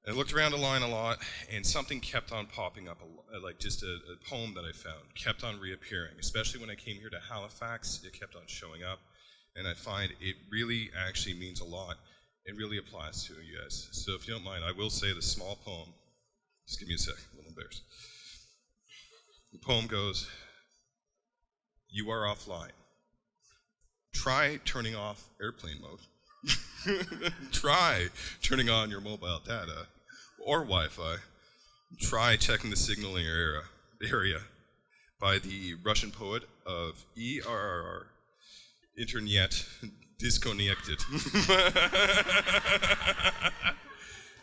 Speaker 9: I looked around online a lot, and something kept on popping up, like just a poem that I found, kept on reappearing. Especially when I came here to Halifax, it kept on showing up, and I find it really actually means a lot. It really applies to you guys. So if you don't mind, I will say the small poem. Just give me a sec, a little embarrassed. The poem goes, "You are offline. Try turning off airplane mode. Try turning on your mobile data or Wi-Fi. Try checking the signal in your area by the Russian poet of ERRR, Internet Disconnected."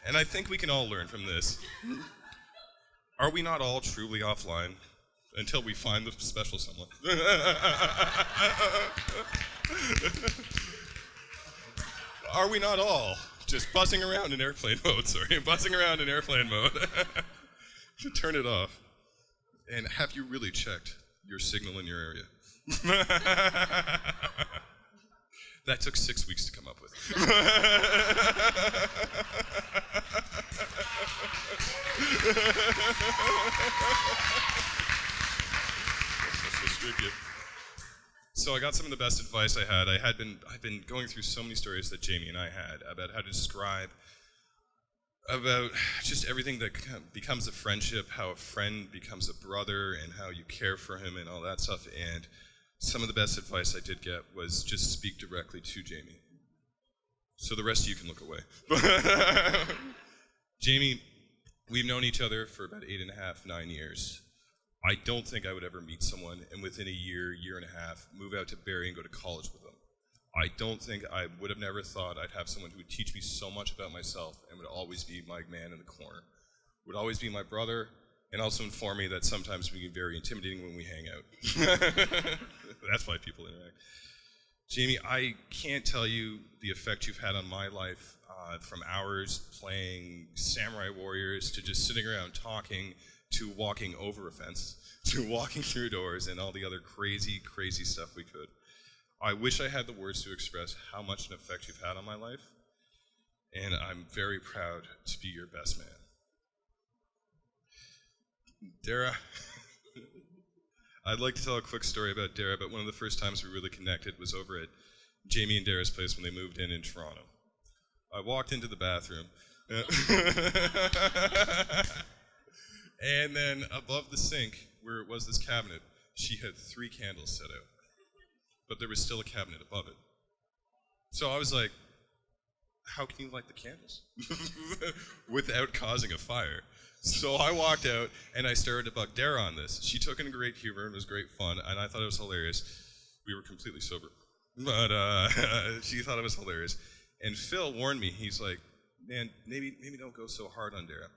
Speaker 9: And I think we can all learn from this. Are we not all truly offline until we find the special someone. Are we not all just buzzing around in airplane mode? Sorry, buzzing around in airplane mode. To turn it off. And have you really checked your signal in your area? That took 6 weeks to come up with. So I got some of the best advice I had. I've been going through so many stories that Jamie and I had about how to describe about just everything that becomes a friendship, how a friend becomes a brother, and how you care for him and all that stuff. And some of the best advice I did get was just speak directly to Jamie. So the rest of you can look away. Jamie, we've known each other for about 8.5, 9 years. I don't think I would ever meet someone and within a year, year and a half, move out to Barrie and go to college with them. I don't think I would have never thought I'd have someone who would teach me so much about myself and would always be my man in the corner. Would always be my brother, and also inform me that sometimes we get very intimidating when we hang out. That's why people interact. Jamie, I can't tell you the effect you've had on my life, from hours playing Samurai Warriors to just sitting around talking to walking over a fence to walking through doors and all the other crazy, crazy stuff we could. I wish I had the words to express how much an effect you've had on my life, and I'm very proud to be your best man. Dara, I'd like to tell a quick story about Dara, but one of the first times we really connected was over at Jamie and Dara's place when they moved in Toronto. I walked into the bathroom, and then above the sink, where it was this cabinet, she had 3 candles set out. But there was still a cabinet above it. So I was like, how can you light the candles without causing a fire? So I walked out and I started to bug Dara on this. She took it in great humor and it was great fun, and I thought it was hilarious. We were completely sober, but she thought it was hilarious. And Phil warned me. He's like, man, maybe don't go so hard on Dara.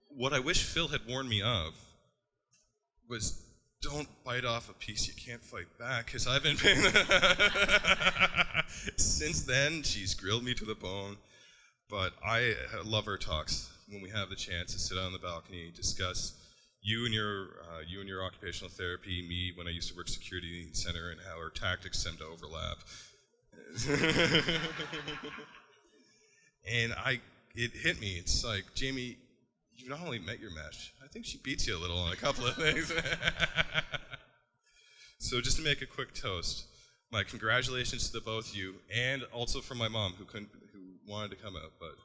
Speaker 9: What I wish Phil had warned me of was, don't bite off a piece you can't fight back, because I've been since then, she's grilled me to the bone. But I love our talks when we have the chance to sit on the balcony, discuss you and your occupational therapy, me when I used to work security center, and how our tactics tend to overlap. And it hit me. It's like, Jamie, you not only met your match, I think she beats you a little on a couple of things. So just to make a quick toast, my congratulations to the both of you, and also from my mom who wanted to come out, but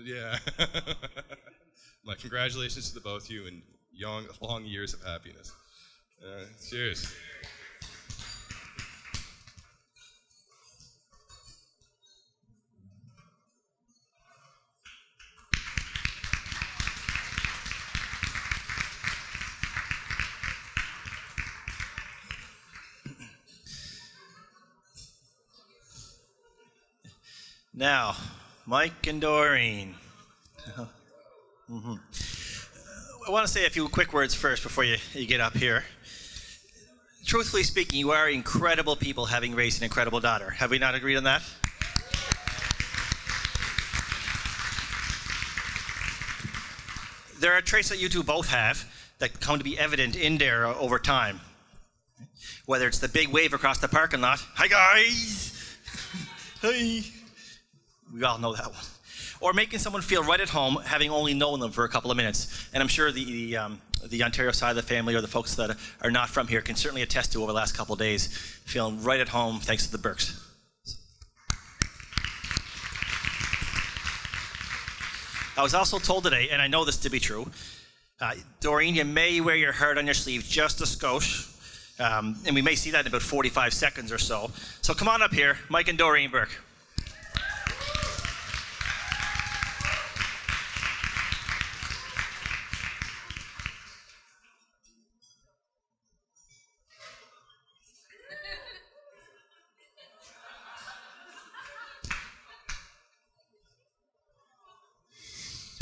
Speaker 9: yeah. My congratulations to the both of you, and long years of happiness. Cheers.
Speaker 7: Now, Mike and Doreen. I want to say a few quick words first before you get up here. Truthfully speaking, you are incredible people, having raised an incredible daughter. Have we not agreed on that? There are traits that you two both have that come to be evident in Dara over time. Whether it's the big wave across the parking lot, hi guys, hi. We all know that one. Or making someone feel right at home, having only known them for a couple of minutes. And I'm sure the Ontario side of the family, or the folks that are not from here, can certainly attest to over the last couple of days, feeling right at home thanks to the Burks. I was also told today, and I know this to be true, Doreen, you may wear your heart on your sleeve just a skosh, and we may see that in about 45 seconds or so. So come on up here, Mike and Doreen Burke.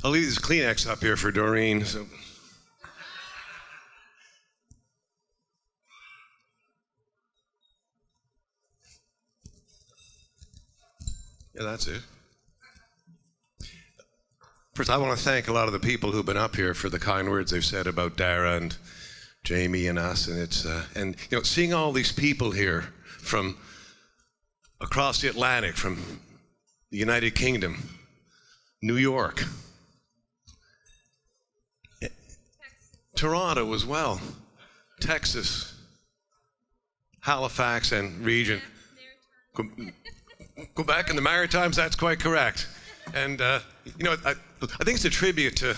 Speaker 10: I'll leave this Kleenex up here for Doreen. So, Yeah, that's it. First, I want to thank a lot of the people who've been up here for the kind words they've said about Dara and Jamie and us, and it's and you know, seeing all these people here from across the Atlantic, from the United Kingdom, New York, Toronto as well, Texas, Halifax and region, Quebec and the Maritimes. That's quite correct. And you know, I think it's a tribute to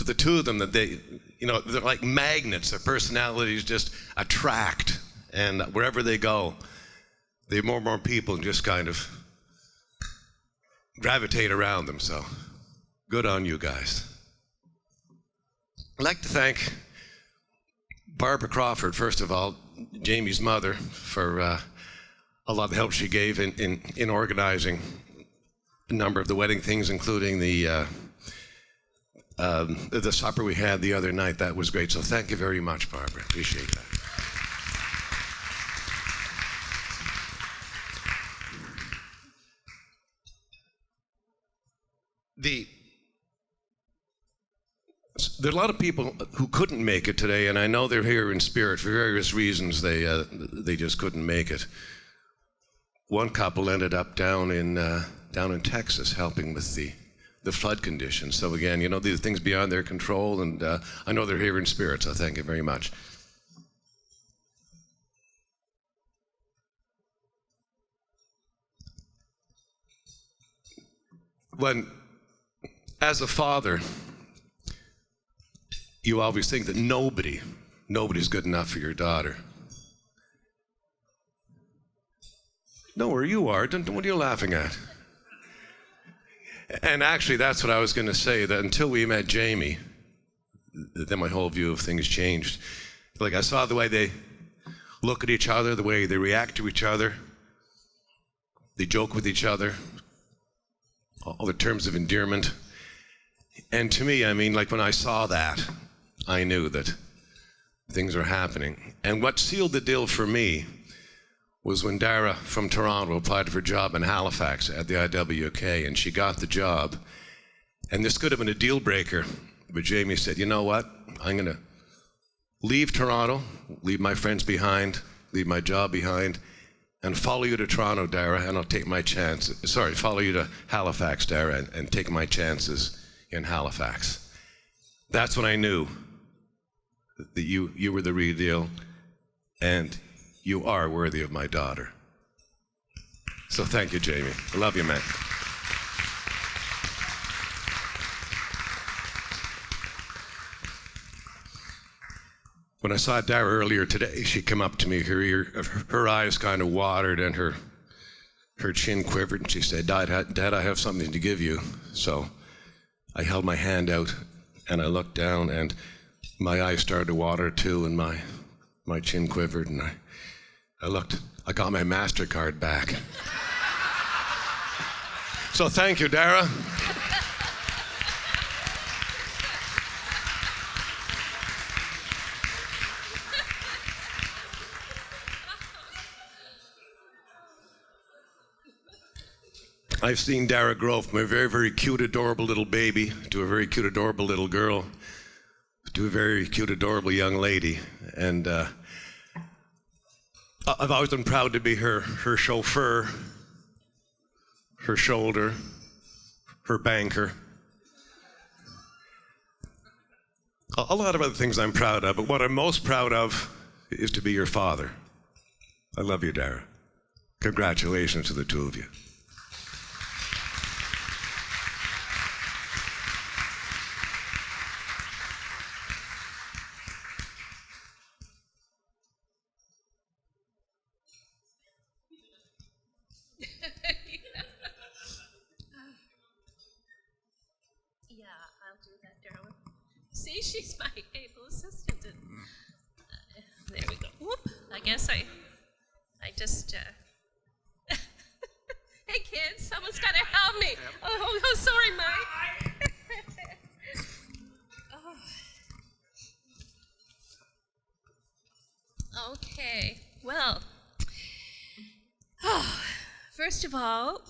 Speaker 10: the two of them that they, you know, they're like magnets. Their personalities just attract, and wherever they go, they have more and more people just kind of gravitate around them. So, good on you guys. I'd like to thank Barbara Crawford, first of all, Jamie's mother, for a lot of the help she gave in organizing a number of the wedding things, including the supper we had the other night. That was great. So thank you very much, Barbara. Appreciate that. There are a lot of people who couldn't make it today, and I know they're here in spirit for various reasons. They just couldn't make it. One couple ended up down in Texas helping with the flood conditions. So again, you know, these things beyond their control, and I know they're here in spirit. So thank you very much. As a father, you always think that nobody's good enough for your daughter. Know where you are. What are you laughing at? And actually, that's what I was going to say, that until we met Jamie, then my whole view of things changed. Like, I saw the way they look at each other, the way they react to each other, they joke with each other, all the terms of endearment. And to me, I mean, like, when I saw that, I knew that things are happening. And what sealed the deal for me was when Dara from Toronto applied for a job in Halifax at the IWK, and she got the job. And this could have been a deal breaker, but Jamie said, you know what? I'm going to leave Toronto, leave my friends behind, leave my job behind, and follow you to Toronto, Dara, and I'll take my chances. Sorry, follow you to Halifax, Dara, and take my chances in Halifax. That's when I knew that you were the real deal, and you are worthy of my daughter. So thank you, Jamie. I love you, man. When I saw Dara earlier today, she came up to me, her eyes kind of watered and her chin quivered, and she said, Dad, I have something to give you. So I held my hand out and I looked down, and my eyes started to water too, and my chin quivered, and I looked, I got my MasterCard back. So thank you, Dara. I've seen Dara grow from a very, very cute, adorable little baby to a very cute, adorable little girl to a very cute, adorable young lady. And I've always been proud to be her chauffeur, her shoulder, her banker. A lot of other things I'm proud of, but what I'm most proud of is to be your father. I love you, Dara. Congratulations to the two of you.
Speaker 11: Yeah, I'll do that, Darwin. See, she's my able assistant. And, there we go. Whoop. I guess I just. Hey, kids, someone's got to help me. Oh, sorry, Mike. Okay, well, first of all,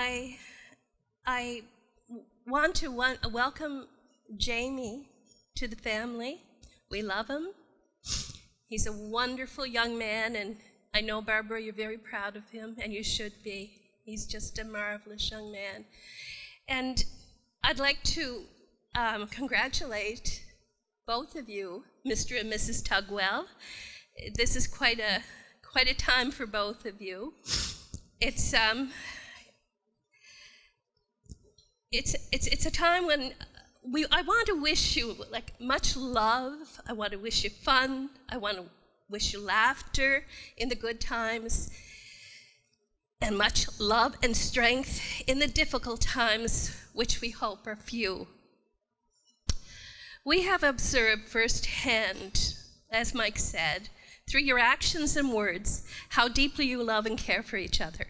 Speaker 11: I want to welcome Jamie to the family. We love him. He's a wonderful young man, and I know, Barbara, you're very proud of him, and you should be. He's just a marvelous young man. And I'd like to congratulate both of you, Mr. and Mrs. Tugwell. This is quite a time for both of you. It's a time when I want to wish you like much love. I want to wish you fun. I want to wish you laughter in the good times, and much love and strength in the difficult times, which we hope are few. We have observed firsthand, as Mike said, through your actions and words, how deeply you love and care for each other.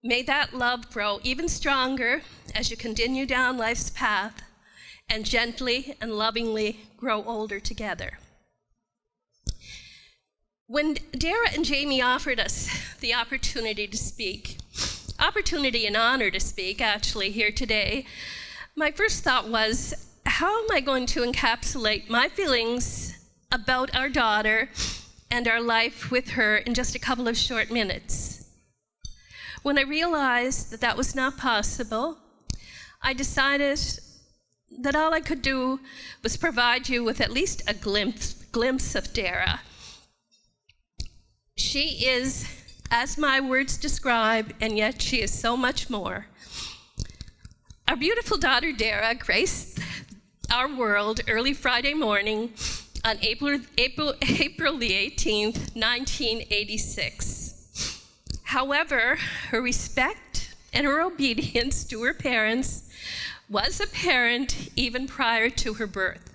Speaker 11: May that love grow even stronger as you continue down life's path and gently and lovingly grow older together. When Dara and Jamie offered us the opportunity to speak, opportunity and honor to speak actually here today, my first thought was, how am I going to encapsulate my feelings about our daughter and our life with her in just a couple of short minutes? When I realized that that was not possible, I decided that all I could do was provide you with at least a glimpse of Dara. She is, as my words describe, and yet she is so much more. Our beautiful daughter Dara graced our world early Friday morning on April the 18th, 1986. However, her respect and her obedience to her parents was apparent even prior to her birth.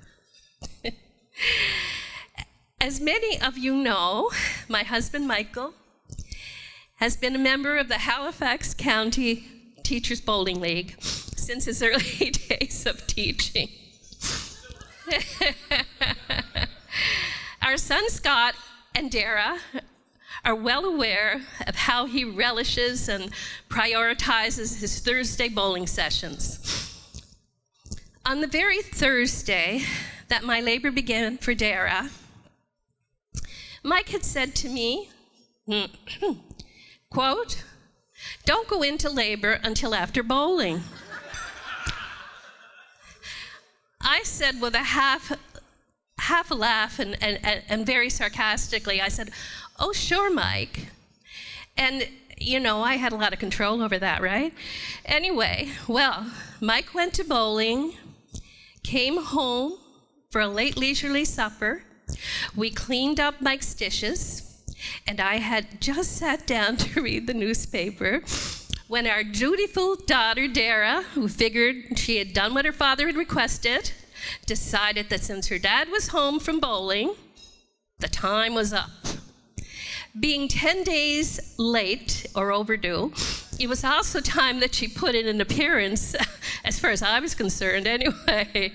Speaker 11: As many of you know, my husband Michael has been a member of the Halifax County Teachers Bowling League since his early days of teaching. Our son Scott and Dara are well aware of how he relishes and prioritizes his Thursday bowling sessions. On the very Thursday that my labor began for Dara, Mike had said to me, quote, "Don't go into labor until after bowling." I said with a half a laugh and very sarcastically, I said, "Oh, sure, Mike." And, you know, I had a lot of control over that, right? Anyway, well, Mike went to bowling, came home for a late leisurely supper. We cleaned up Mike's dishes, and I had just sat down to read the newspaper when our dutiful daughter, Dara, who figured she had done what her father had requested, decided that since her dad was home from bowling, the time was up. Being 10 days late or overdue, it was also time that she put in an appearance, as far as I was concerned, anyway.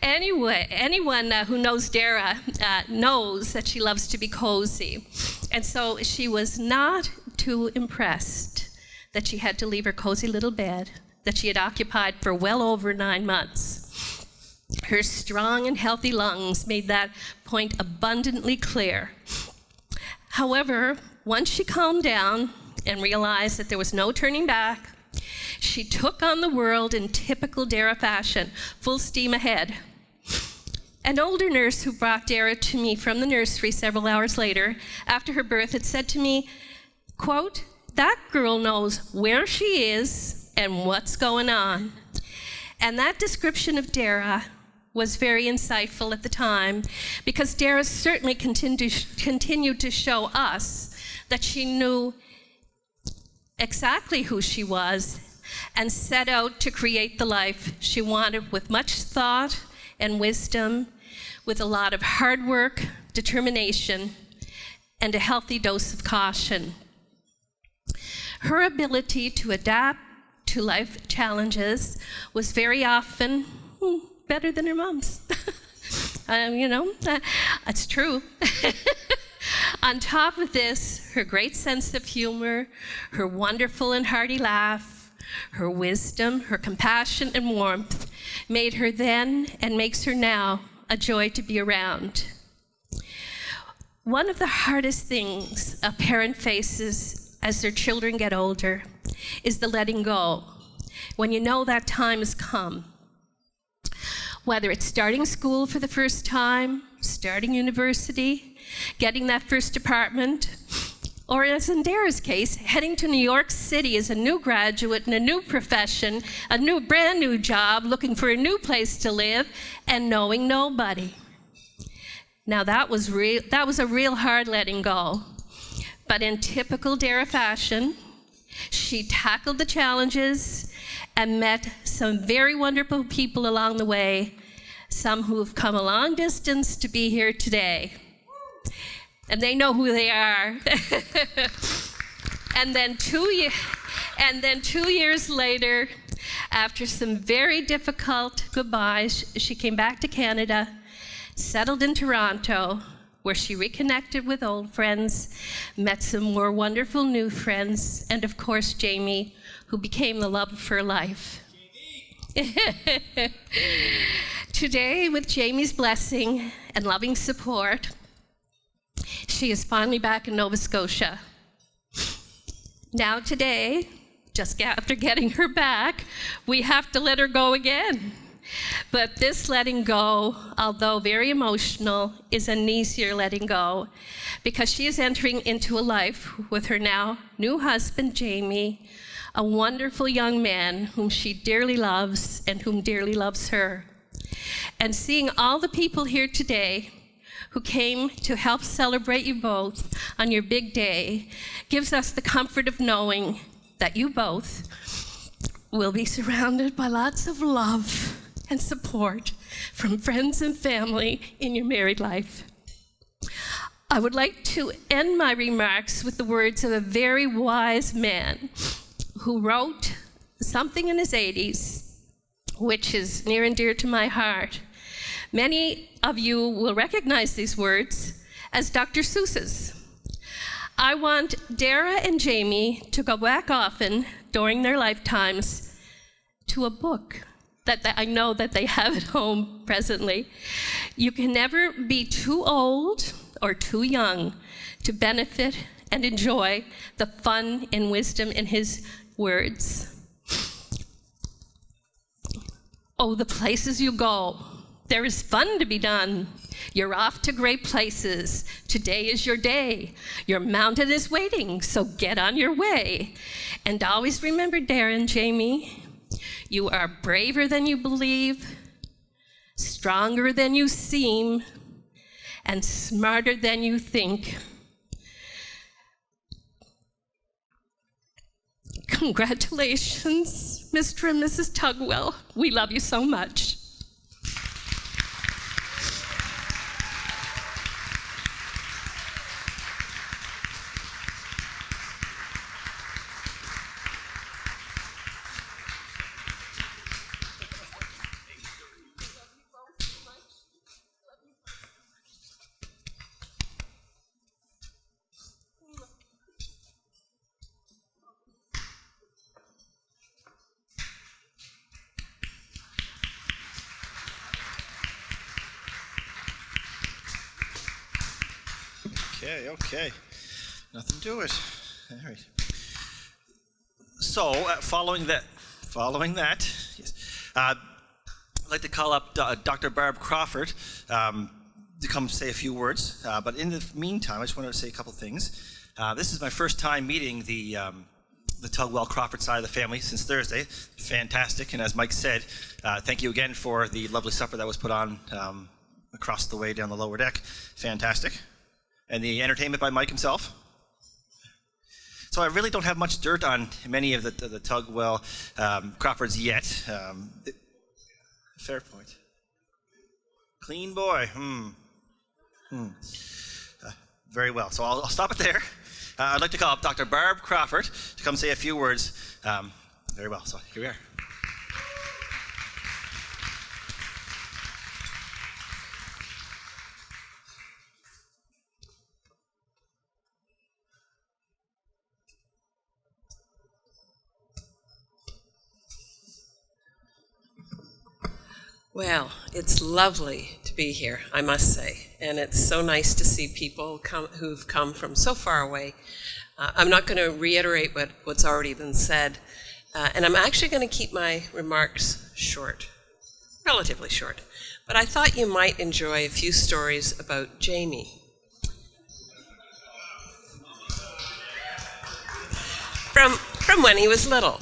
Speaker 11: Anyone who knows Dara knows that she loves to be cozy. And so she was not too impressed that she had to leave her cozy little bed that she had occupied for well over 9 months. Her strong and healthy lungs made that point abundantly clear. However, once she calmed down and realized that there was no turning back, she took on the world in typical Dara fashion, full steam ahead. An older nurse who brought Dara to me from the nursery several hours later, after her birth, had said to me, quote, "That girl knows where she is and what's going on." And that description of Dara was very insightful at the time, because Dara certainly continued to show us that she knew exactly who she was and set out to create the life she wanted with much thought and wisdom, with a lot of hard work, determination, and a healthy dose of caution. Her ability to adapt to life challenges was very often better than her mom's. You know, that's true. On top of this, her great sense of humor, her wonderful and hearty laugh, Her wisdom, her compassion, and warmth made her then and makes her now a joy to be around. One of the hardest things a parent faces as their children get older is the letting go, when you know that time has come. Whether it's starting school for the first time, starting university, getting that first apartment, or as in Dara's case, heading to New York City as a new graduate in a new profession, a brand new job, looking for a new place to live, and knowing nobody. Now that was a real hard letting go. But in typical Dara fashion, she tackled the challenges and met some very wonderful people along the way, some who have come a long distance to be here today. And they know who they are. And then 2 years later, after some very difficult goodbyes, she came back to Canada, settled in Toronto, where she reconnected with old friends, met some more wonderful new friends, and of course, Jamie, who became the love of her life. Today, with Jamie's blessing and loving support, she is finally back in Nova Scotia. Now today, just after getting her back, we have to let her go again. But this letting go, although very emotional, is an easier letting go because she is entering into a life with her now new husband, Jamie, a wonderful young man whom she dearly loves and whom dearly loves her. And seeing all the people here today who came to help celebrate you both on your big day gives us the comfort of knowing that you both will be surrounded by lots of love and support from friends and family in your married life. I would like to end my remarks with the words of a very wise man who wrote something in his 80s, which is near and dear to my heart. Many of you will recognize these words as Dr. Seuss's. I want Dara and Jamie to go back often during their lifetimes to a book that I know that they have at home presently. You can never be too old or too young to benefit and enjoy the fun and wisdom in his words. Oh, the places you go. There is fun to be done. You're off to great places. Today is your day. Your mountain is waiting, so get on your way. And always remember, Dara and Jamie, you are braver than you believe, stronger than you seem, and smarter than you think. Congratulations, Mr. and Mrs. Tugwell. We love you so much.
Speaker 7: Okay. Nothing to it. All right. So, following that, yes, I'd like to call up Dr. Barb Crawford to come say a few words. But in the meantime, I just wanted to say a couple things. This is my first time meeting the Tugwell Crawford side of the family since Thursday. Fantastic. And as Mike said, thank you again for the lovely supper that was put on across the way down the lower deck. Fantastic. And the entertainment by Mike himself. So I really don't have much dirt on many of the Tugwell Crawfords yet. Fair point. Clean boy. Very well. So I'll stop it there. I'd like to call up Dr. Barb Crawford to come say a few words. Very well. So here we are.
Speaker 12: Well, it's lovely to be here, I must say, and it's so nice to see people who've come from so far away. I'm not going to reiterate what's already been said, and I'm actually going to keep my remarks short, relatively short. But I thought you might enjoy a few stories about Jamie. From when he was little.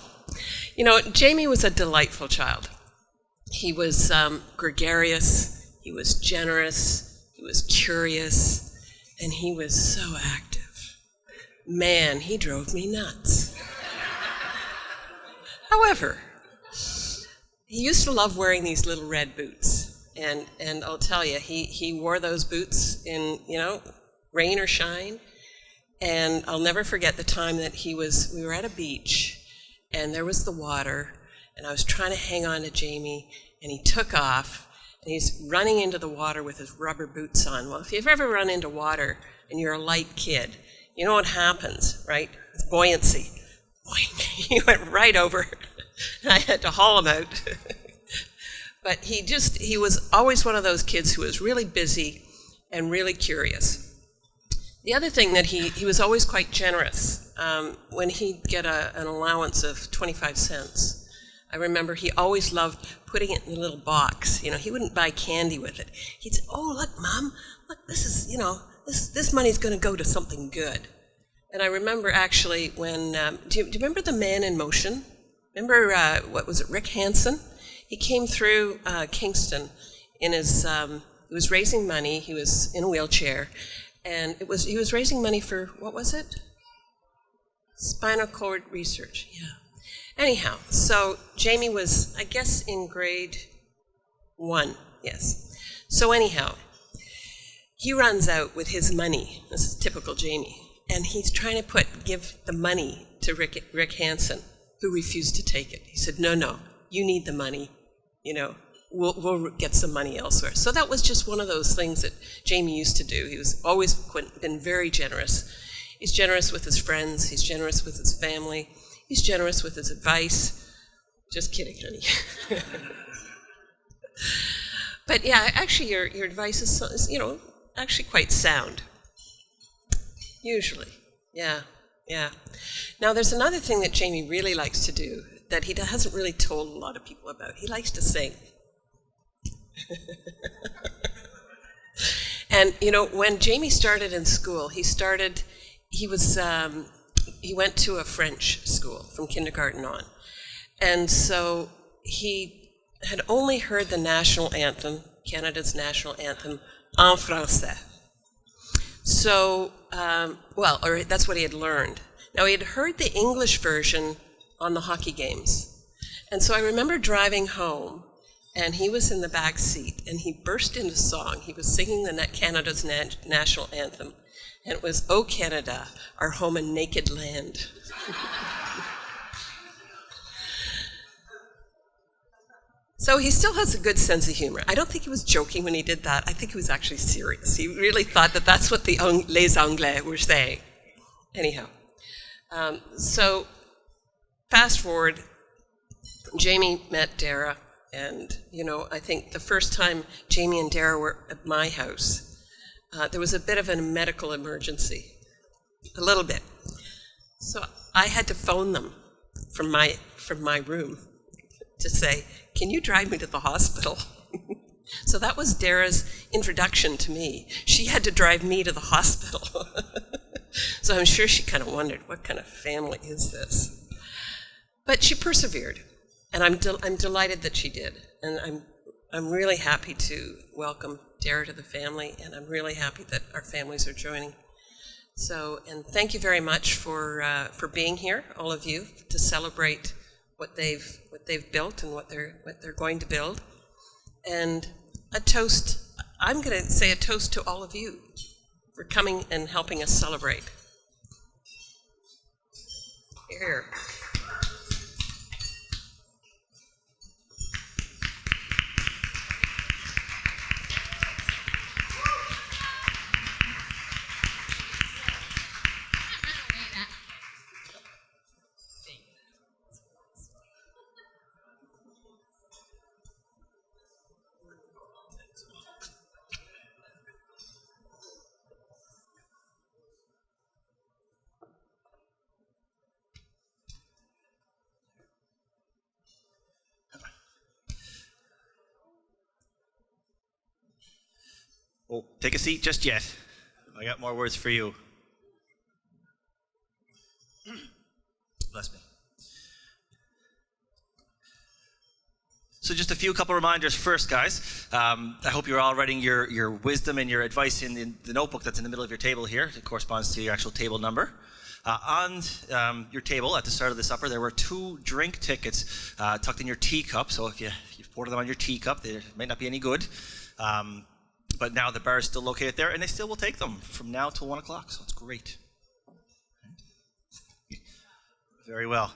Speaker 12: You know, Jamie was a delightful child. He was gregarious, he was generous, he was curious, and he was so active. Man, he drove me nuts. However, he used to love wearing these little red boots. And I'll tell you, he wore those boots in, rain or shine. And I'll never forget the time that we were at a beach, and there was the water, and I was trying to hang on to Jamie, and he took off, and he's running into the water with his rubber boots on. Well, if you've ever run into water and you're a light kid, you know what happens, right? It's buoyancy. He went right over, and I had to haul him out. But he was always one of those kids who was really busy and really curious. The other thing that he was always quite generous. When he'd get an allowance of 25 cents, I remember he always loved putting it in a little box. He wouldn't buy candy with it. He'd say, "Oh, look, Mom, look, this is, this money's going to go to something good." And I remember actually when, do you remember The Man in Motion? Remember, what was it, Rick Hansen? He came through Kingston in his, he was raising money, he was in a wheelchair, and he was raising money for, what was it? Spinal cord research, yeah. Anyhow, so Jamie was, I guess, in grade 1, yes. So anyhow, he runs out with his money. This is typical Jamie. And he's trying to give the money to Rick Hansen, who refused to take it. He said, no, you need the money. We'll get some money elsewhere. So that was just one of those things that Jamie used to do. He was always been very generous. He's generous with his friends. He's generous with his family. He's generous with his advice. Just kidding, honey. But yeah, actually your advice is, actually quite sound. Usually, yeah. Now there's another thing that Jamie really likes to do that he hasn't really told a lot of people about. He likes to sing. And when Jamie started in school, he went to a French school from kindergarten on. And so he had only heard the national anthem, Canada's national anthem, en français. So, or that's what he had learned. Now he had heard the English version on the hockey games. And so I remember driving home, and he was in the back seat, and he burst into song. He was singing Canada's national anthem, and it was, "O Canada, our home and naked land." So he still has a good sense of humor. I don't think he was joking when he did that. I think he was actually serious. He really thought that that's what les Anglais were saying. Anyhow, so fast forward, Jamie met Dara, and I think the first time Jamie and Dara were at my house, there was a bit of a medical emergency, a little bit. So I had to phone them from my room to say, "Can you drive me to the hospital?" So that was Dara's introduction to me. She had to drive me to the hospital. So I'm sure she kind of wondered, what kind of family is this? But she persevered, and I'm delighted that she did. And I'm really happy to welcome Dara to the family, and I'm really happy that our families are joining. So, and thank you very much for being here, all of you, to celebrate what they've built and what they're going to build. And a toast, I'm going to say a toast to all of you for coming and helping us celebrate. Here.
Speaker 7: Oh, take a seat just yet. I got more words for you. Bless me. So just a couple reminders first, guys. I hope you're all writing your wisdom and your advice in the notebook that's in the middle of your table here. It corresponds to your actual table number. On your table at the start of the supper, there were 2 drink tickets tucked in your teacup. So if you've poured them on your teacup, they might not be any good. But now the bar is still located there, and they still will take them from now till 1 o'clock. So it's great. Very well.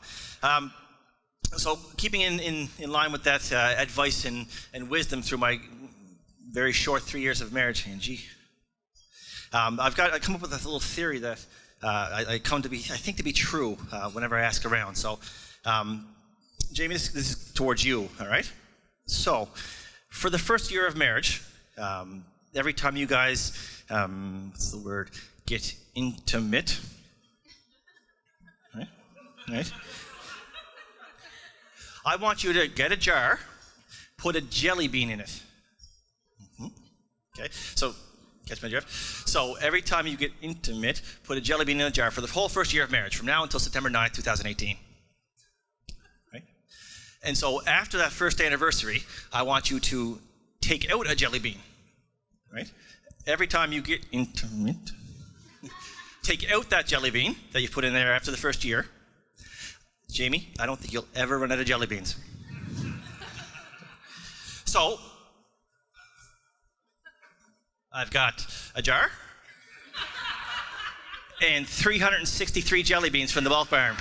Speaker 7: So keeping in line with that advice and wisdom through my very short 3 years of marriage, Angie, I come up with this little theory that I think to be true whenever I ask around. So, Jamie, this is towards you, all right? So, for the first year of marriage, every time you guys, get intimate, right? I want you to get a jar, put a jelly bean in it. Okay, so catch my drift. So every time you get intimate, put a jelly bean in a jar for the whole first year of marriage, from now until September 9th, 2018. Right? And so after that first anniversary, I want you to take out a jelly bean. Right? Every time you get intimate, take out that jelly bean that you put in there after the first year. Jamie, I don't think you'll ever run out of jelly beans. So, I've got a jar and 363 jelly beans from the bulk barn.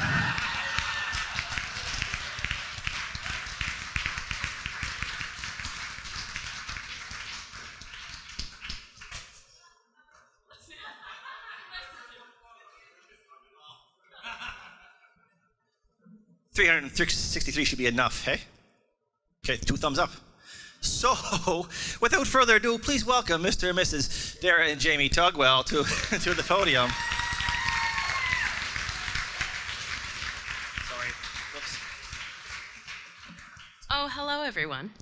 Speaker 7: $363 should be enough, hey? Okay, 2 thumbs up. So, without further ado, please welcome Mr. and Mrs. Dara and Jamie Tugwell to the podium. Sorry. Whoops.
Speaker 6: Oh, hello, everyone.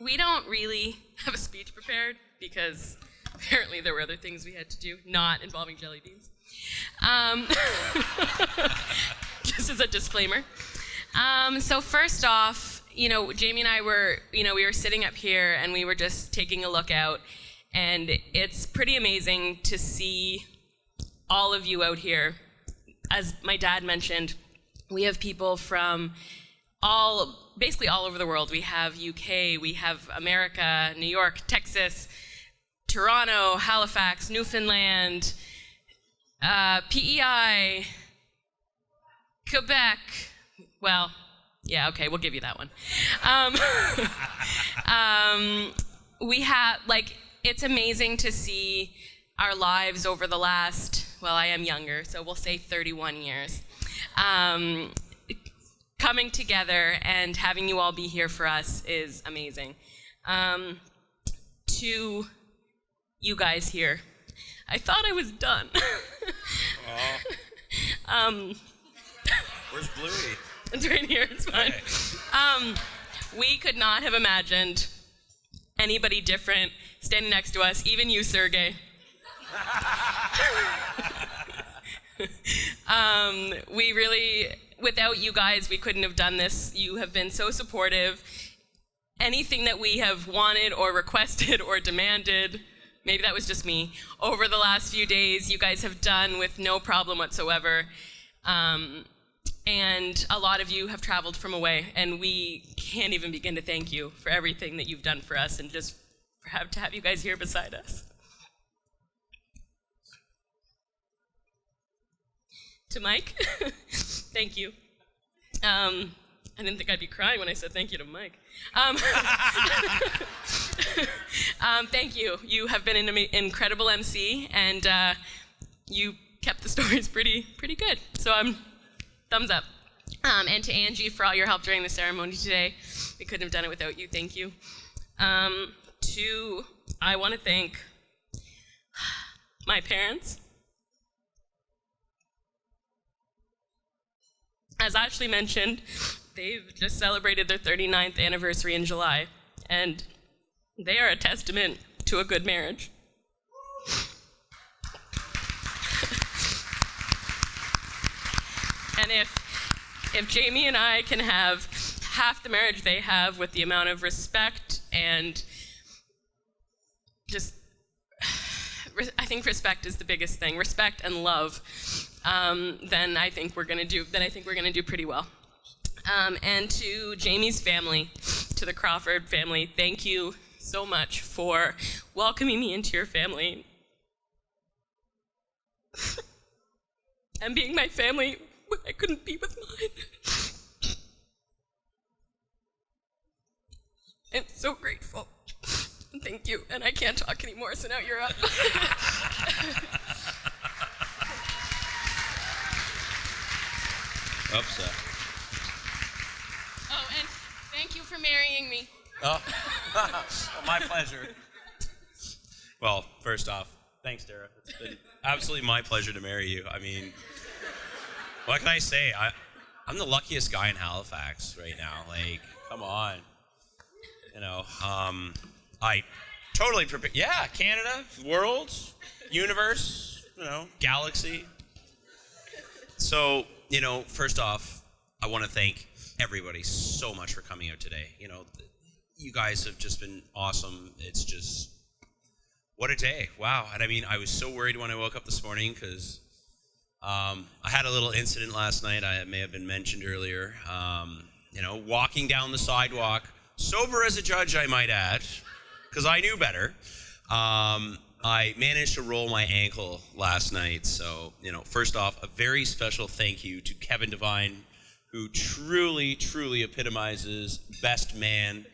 Speaker 6: We don't really have a speech prepared because apparently there were other things we had to do, not involving jelly beans. Just as a disclaimer. So first off, Jamie and I were, we were sitting up here and we were just taking a look out, and it's pretty amazing to see all of you out here. As my dad mentioned, we have people from basically all over the world. We have UK, we have America, New York, Texas, Toronto, Halifax, Newfoundland, PEI, Quebec. Well, yeah, okay, we'll give you that one. We have, it's amazing to see our lives over the last, well, I am younger, so we'll say 31 years, coming together, and having you all be here for us is amazing. To you guys here, I thought I was done.
Speaker 9: Where's Bluey?
Speaker 6: It's right here, it's fine.
Speaker 9: Okay.
Speaker 6: We could not have imagined anybody different standing next to us, even you, Sergey. We really, without you guys, we couldn't have done this. You have been so supportive. Anything that we have wanted or requested or demanded, maybe that was just me, over the last few days, you guys have done with no problem whatsoever. And a lot of you have traveled from away, and we can't even begin to thank you for everything that you've done for us, and just to have you guys here beside us. To Mike, thank you. I didn't think I'd be crying when I said thank you to Mike. Thank you. You have been an incredible MC, and you kept the stories pretty good. So thumbs up. And to Angie for all your help during the ceremony today. We couldn't have done it without you. Thank you. I want to thank my parents. As Ashley mentioned, they've just celebrated their 39th anniversary in July, and they are a testament to to a good marriage. And if Jamie and I can have half the marriage they have with the amount of respect and just, I think respect is the biggest thing, respect and love, then I think we're gonna do pretty well. And to Jamie's family, to the Crawford family, thank you so much for welcoming me into your family and being my family when I couldn't be with mine. I'm so grateful. Thank you. And I can't talk anymore, so now you're up.
Speaker 13: Oops.
Speaker 6: Oh, and thank you for marrying me.
Speaker 13: Oh, my pleasure. Well, first off, thanks, Dara. It's been absolutely my pleasure to marry you. I mean, what can I say? I'm the luckiest guy in Halifax right now. Like, come on. You know, I totally prepared. Yeah, Canada, world, universe, you know, galaxy. So, you know, first off, I want to thank everybody so much for coming out today. You know, you guys have just been awesome. It's just, what a day. Wow. And I mean, I was so worried when I woke up this morning because I had a little incident last night. I may have been mentioned earlier. You know, walking down the sidewalk, sober as a judge, I might add, because I knew better. I managed to roll my ankle last night. So, you know, first off, a very special thank you to Kevin Devine, who truly, truly epitomizes best man.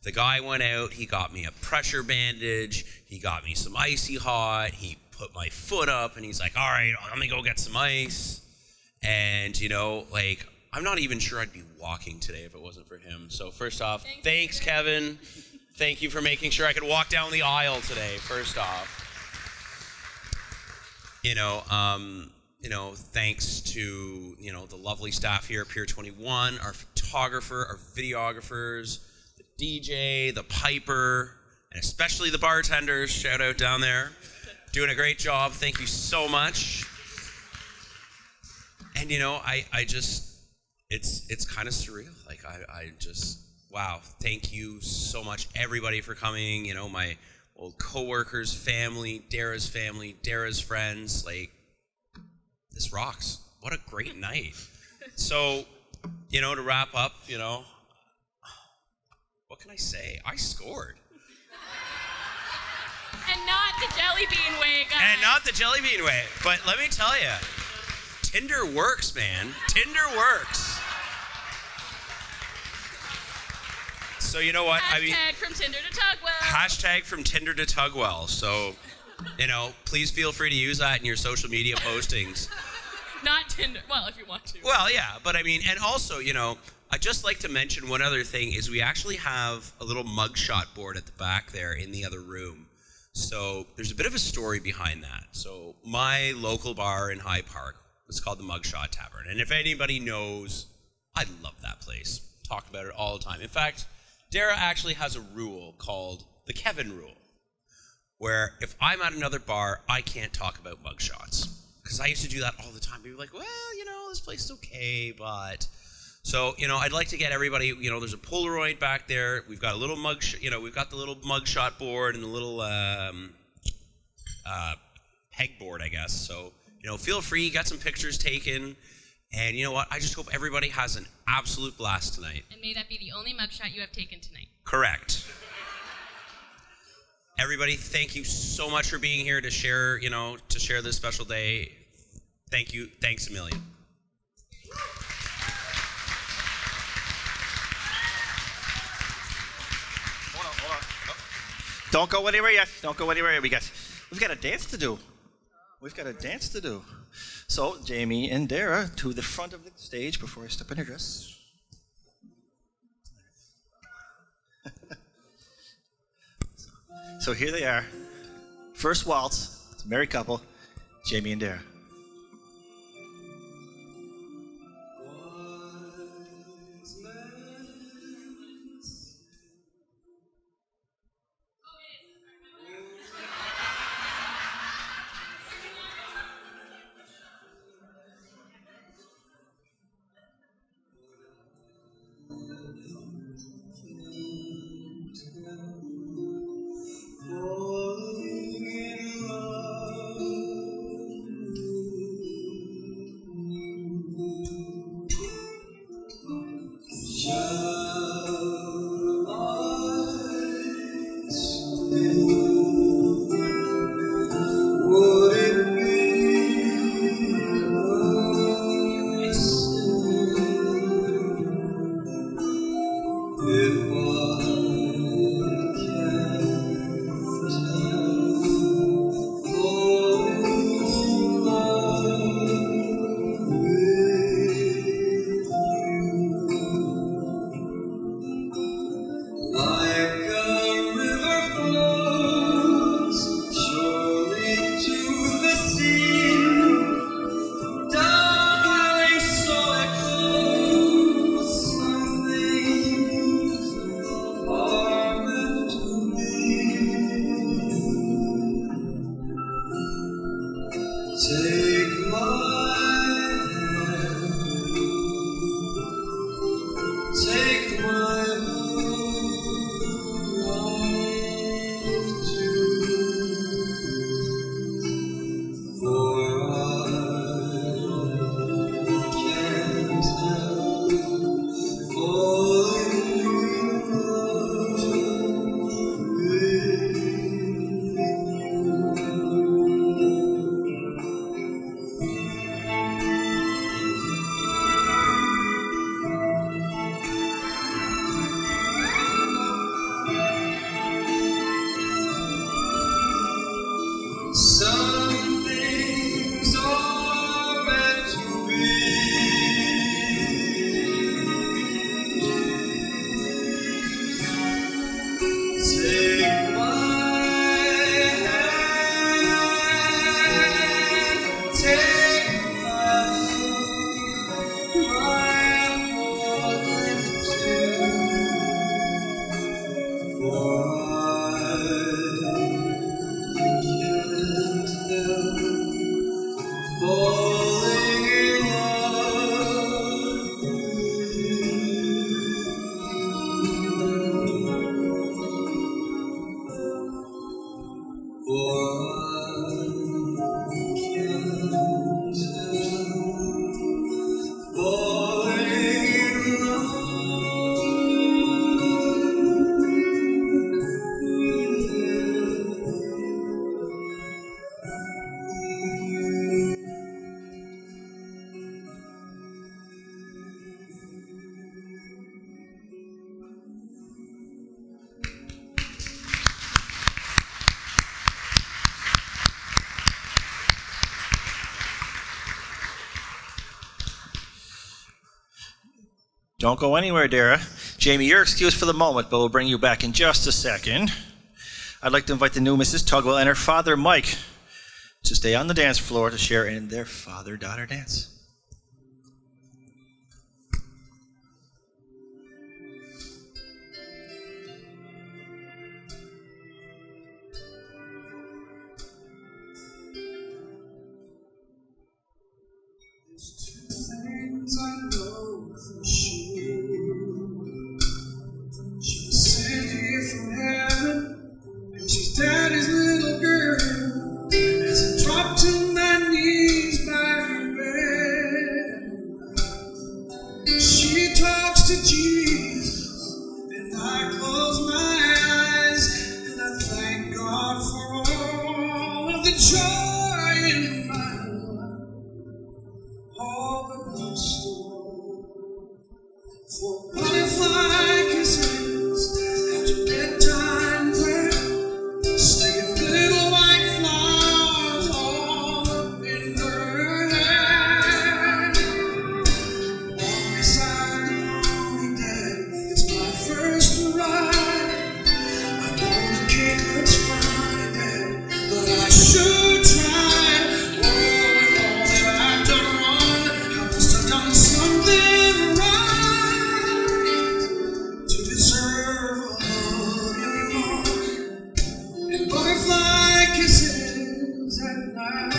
Speaker 13: The guy went out, he got me a pressure bandage, he got me some icy hot, he put my foot up, and he's like, all right, let me go get some ice. And, you know, like, I'm not even sure I'd be walking today if it wasn't for him. So first off, thanks, Kevin. Thank you for making sure I could walk down the aisle today, first off. You know, thanks to, you know, the lovely staff here at Pier 21, our photographer, our videographers, the DJ, the piper, and especially the bartenders, shout out down there. Doing a great job. Thank you so much. And, you know, I just, it's kind of surreal. Like, I just, wow. Thank you so much, everybody, for coming. You know, my old coworkers, family, Dara's friends. Like, this rocks. What a great night. So, you know, to wrap up, you know, what can I say? I scored.
Speaker 6: And not the jelly bean way, guys.
Speaker 13: And not the jelly bean way. But let me tell you, Tinder works, man. Tinder works. So you know what?
Speaker 6: Hashtag from Tinder to Tugwell.
Speaker 13: Hashtag from Tinder to Tugwell. So, you know, please feel free to use that in your social media postings.
Speaker 6: Not Tinder. Well, if you want to.
Speaker 13: Well, yeah, but I mean, and also, you know, I'd just like to mention one other thing is we actually have a little mugshot board at the back there in the other room. So there's a bit of a story behind that. So my local bar in High Park was called the Mugshot Tavern. And if anybody knows, I love that place. Talk about it all the time. In fact, Dara actually has a rule called the Kevin rule, where if I'm at another bar, I can't talk about mugshots. Because I used to do that all the time. People were like, well, you know, this place is okay, but... So, you know, I'd like to get everybody, you know, there's a Polaroid back there. We've got a little we've got the little mugshot board and the little pegboard, I guess. So, you know, feel free, get some pictures taken. And you know what? I just hope everybody has an absolute blast tonight.
Speaker 6: And may that be the only mugshot you have taken tonight.
Speaker 13: Correct. Everybody, thank you so much for being here to share, you know, to share this special day. Thank you. Thanks a million.
Speaker 7: Hold on. Oh. Don't go anywhere yet. Don't go anywhere yet. We've got a dance to do. So, Jamie and Dara, to the front of the stage before I step in her dress. So here they are. First waltz. It's a married couple, Jamie and Dara.
Speaker 1: Take my life too, for I can't help falling in some things are meant to be. Take my hand, take my whole life too, for I can't help falling in love with you. For I can't help falling in love with
Speaker 7: Don't go anywhere, Dara. Jamie, you're excused for the moment, but we'll bring you back in just a second. I'd like to invite the new Mrs. Tugwell and her father, Mike, to stay on the dance floor to share in their father-daughter dance.
Speaker 1: things I know for sure. She was sent here from heaven, and she's daddy's little girl. As I drop to my knees by her bed, she talks to Jesus, and I close my eyes, and I thank God for all of the joy in my life. All the good story for butterfly kisses after bedtime prayer, sticking little white flowers all up in her hair. Walk beside the morning dead, it's my first ride. I know the cake looks funny, Dad, but I sure tried. Oh, with all that I've done wrong, I must have done something right to deserve a hug anymore and butterfly kisses at night.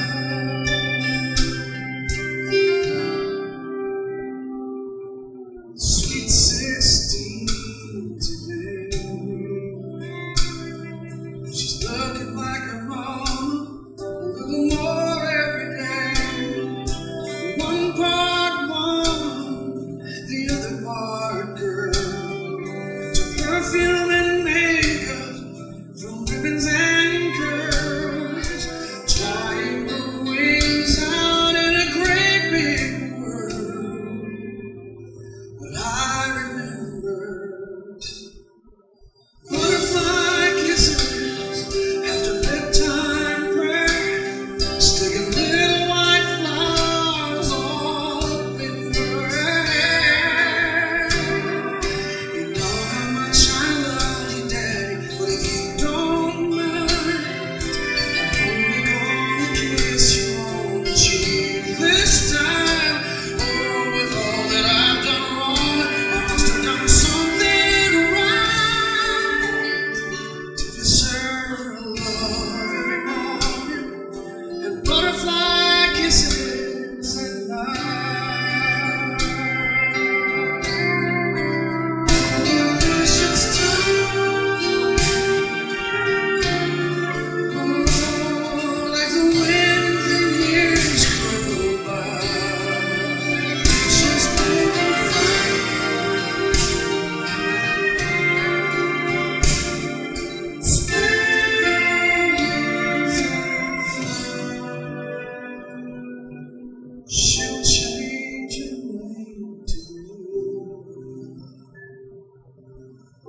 Speaker 1: Sweet 16 today, she's looking like her mama a little more every day. One part woman, the other part girl. To perfume and makeup, from ribbons and curls, trying her wings out in a great big world. But I remember butterfly kisses after bedtime prayer, sticking little white flowers all up in her hair. You know how much I love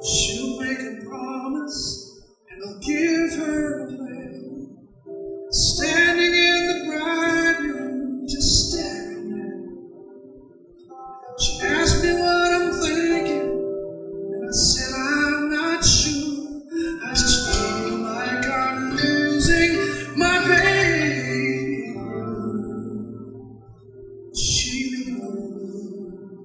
Speaker 1: She'll make a promise and I'll give her away. Standing in the bright room, just staring at. She asked me what I'm thinking, and I said I'm not sure. I just feel like I'm losing my baby. She leaned over,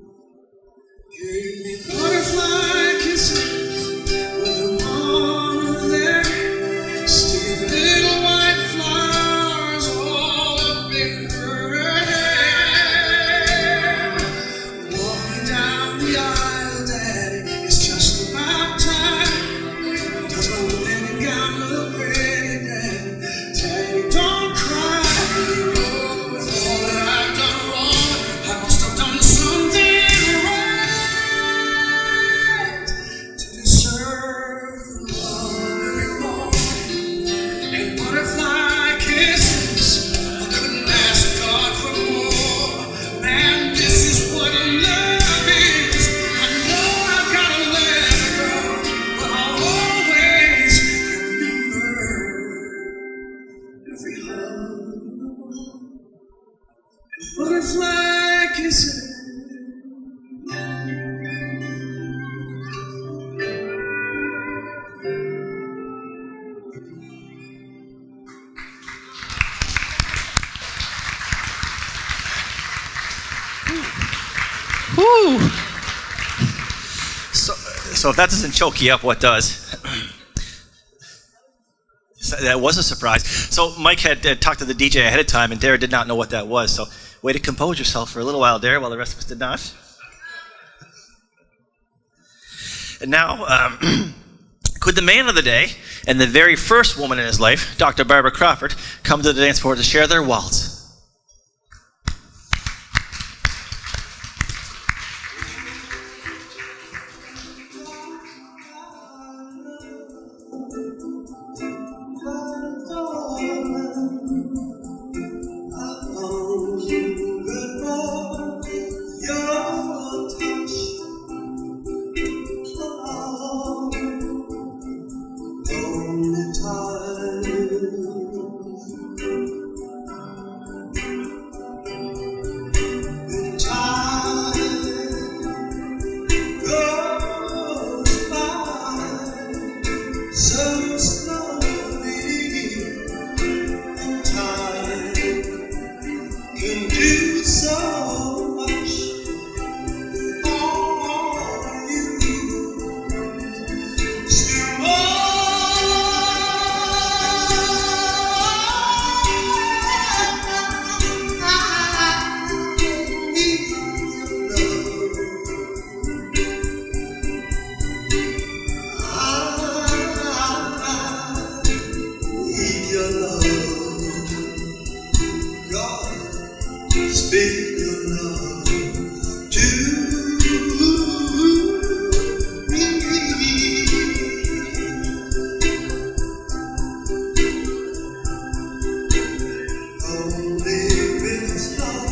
Speaker 1: gave me butterfly kisses with her mama there, sticking little white flowers all up in her hair. Walk me down the aisle, Daddy, it's just about time. Does my wedding gown look pretty, Daddy? Daddy, don't cry. Oh, with all that I've done wrong, I must have done something right to deserve love every morning and butterfly kisses. I couldn't ask God for more. Man, this is what love is. I know I've got to let it go, but I'll always remember every hug and butterfly kisses.
Speaker 7: Woo! So if that doesn't choke you up, what does? So that was a surprise. So Mike had talked to the DJ ahead of time, and Dara did not know what that was. So way to compose yourself for a little while, Dara, while the rest of us did not. And now, could the man of the day and the very first woman in his life, Dr. Barbara Crawford, come to the dance floor to share their waltz?
Speaker 1: So slowly, and time can do so much for you. Still speak your love to me. Only with his love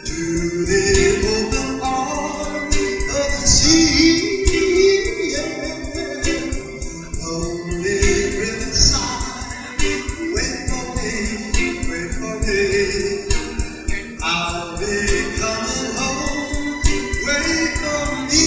Speaker 1: to the open arms of the sea. Only with his side, wait for me. I'll be coming home, wait for me.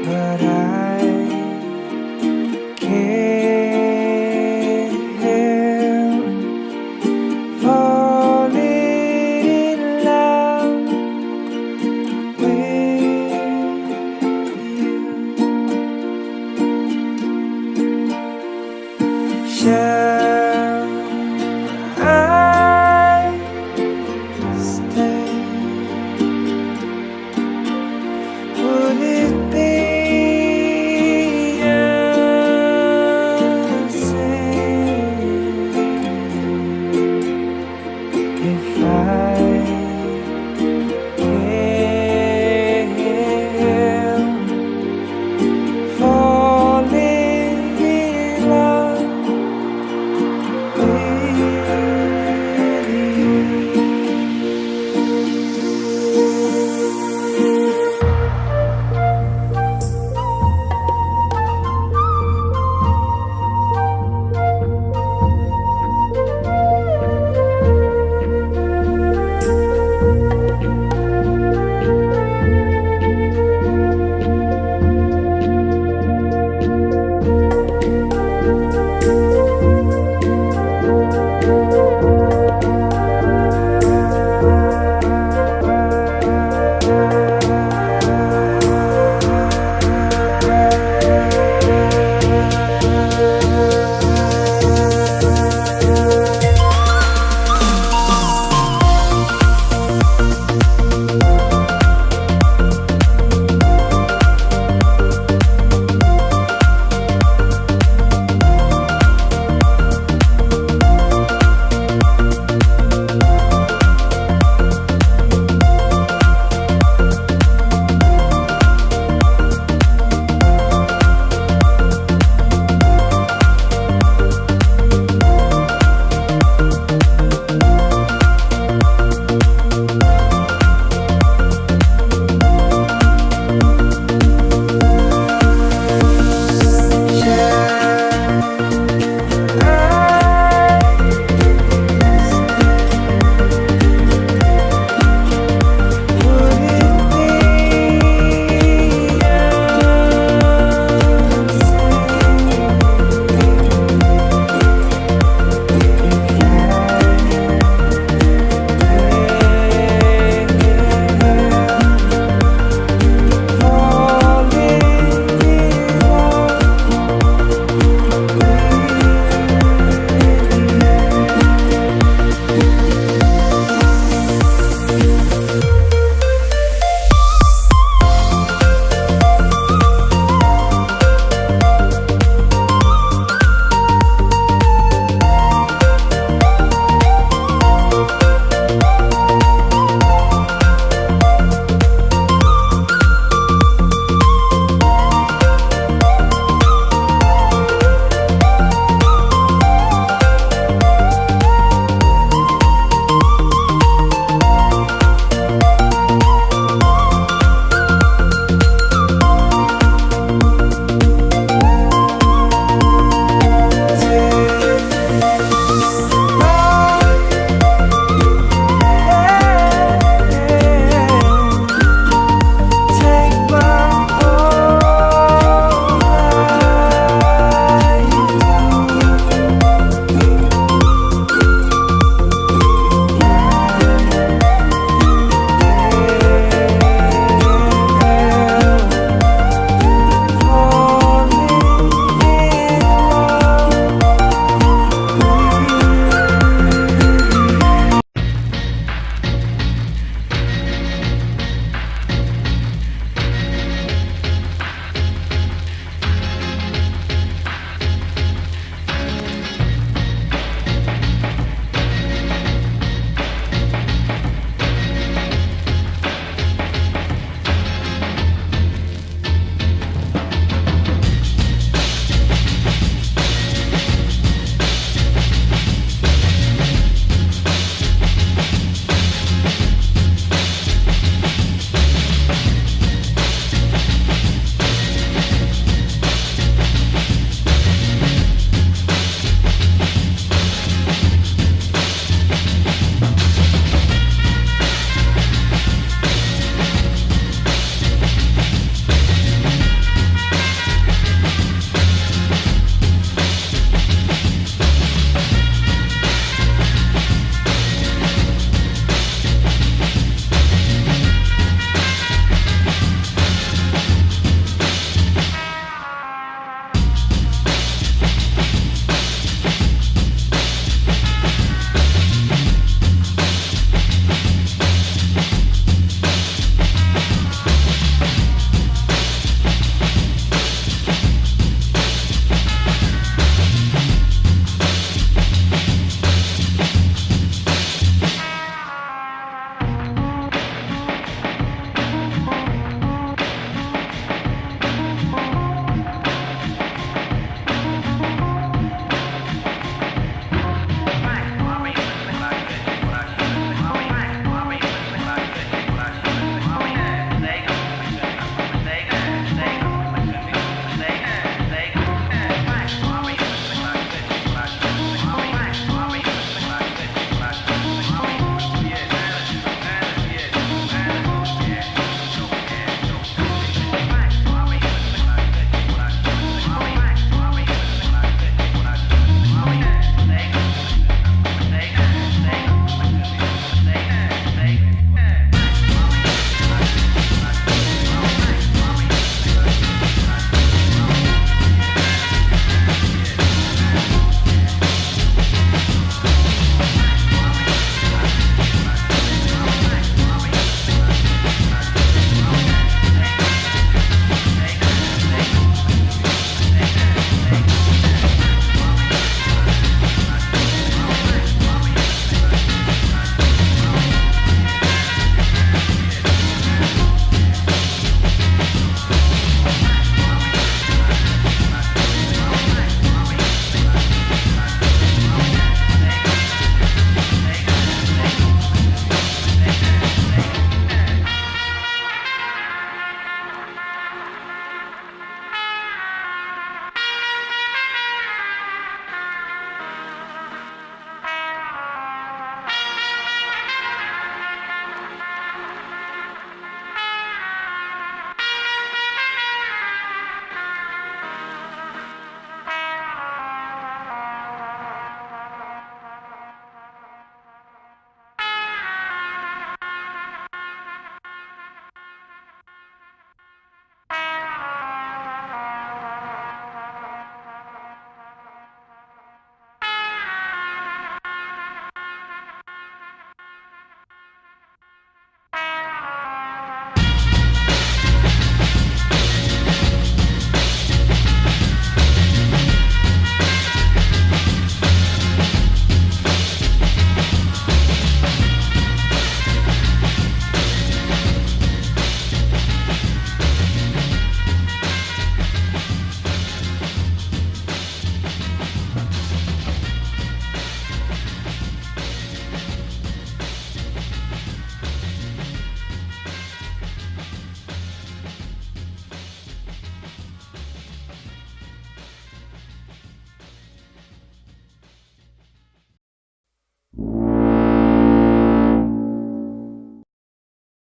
Speaker 1: but I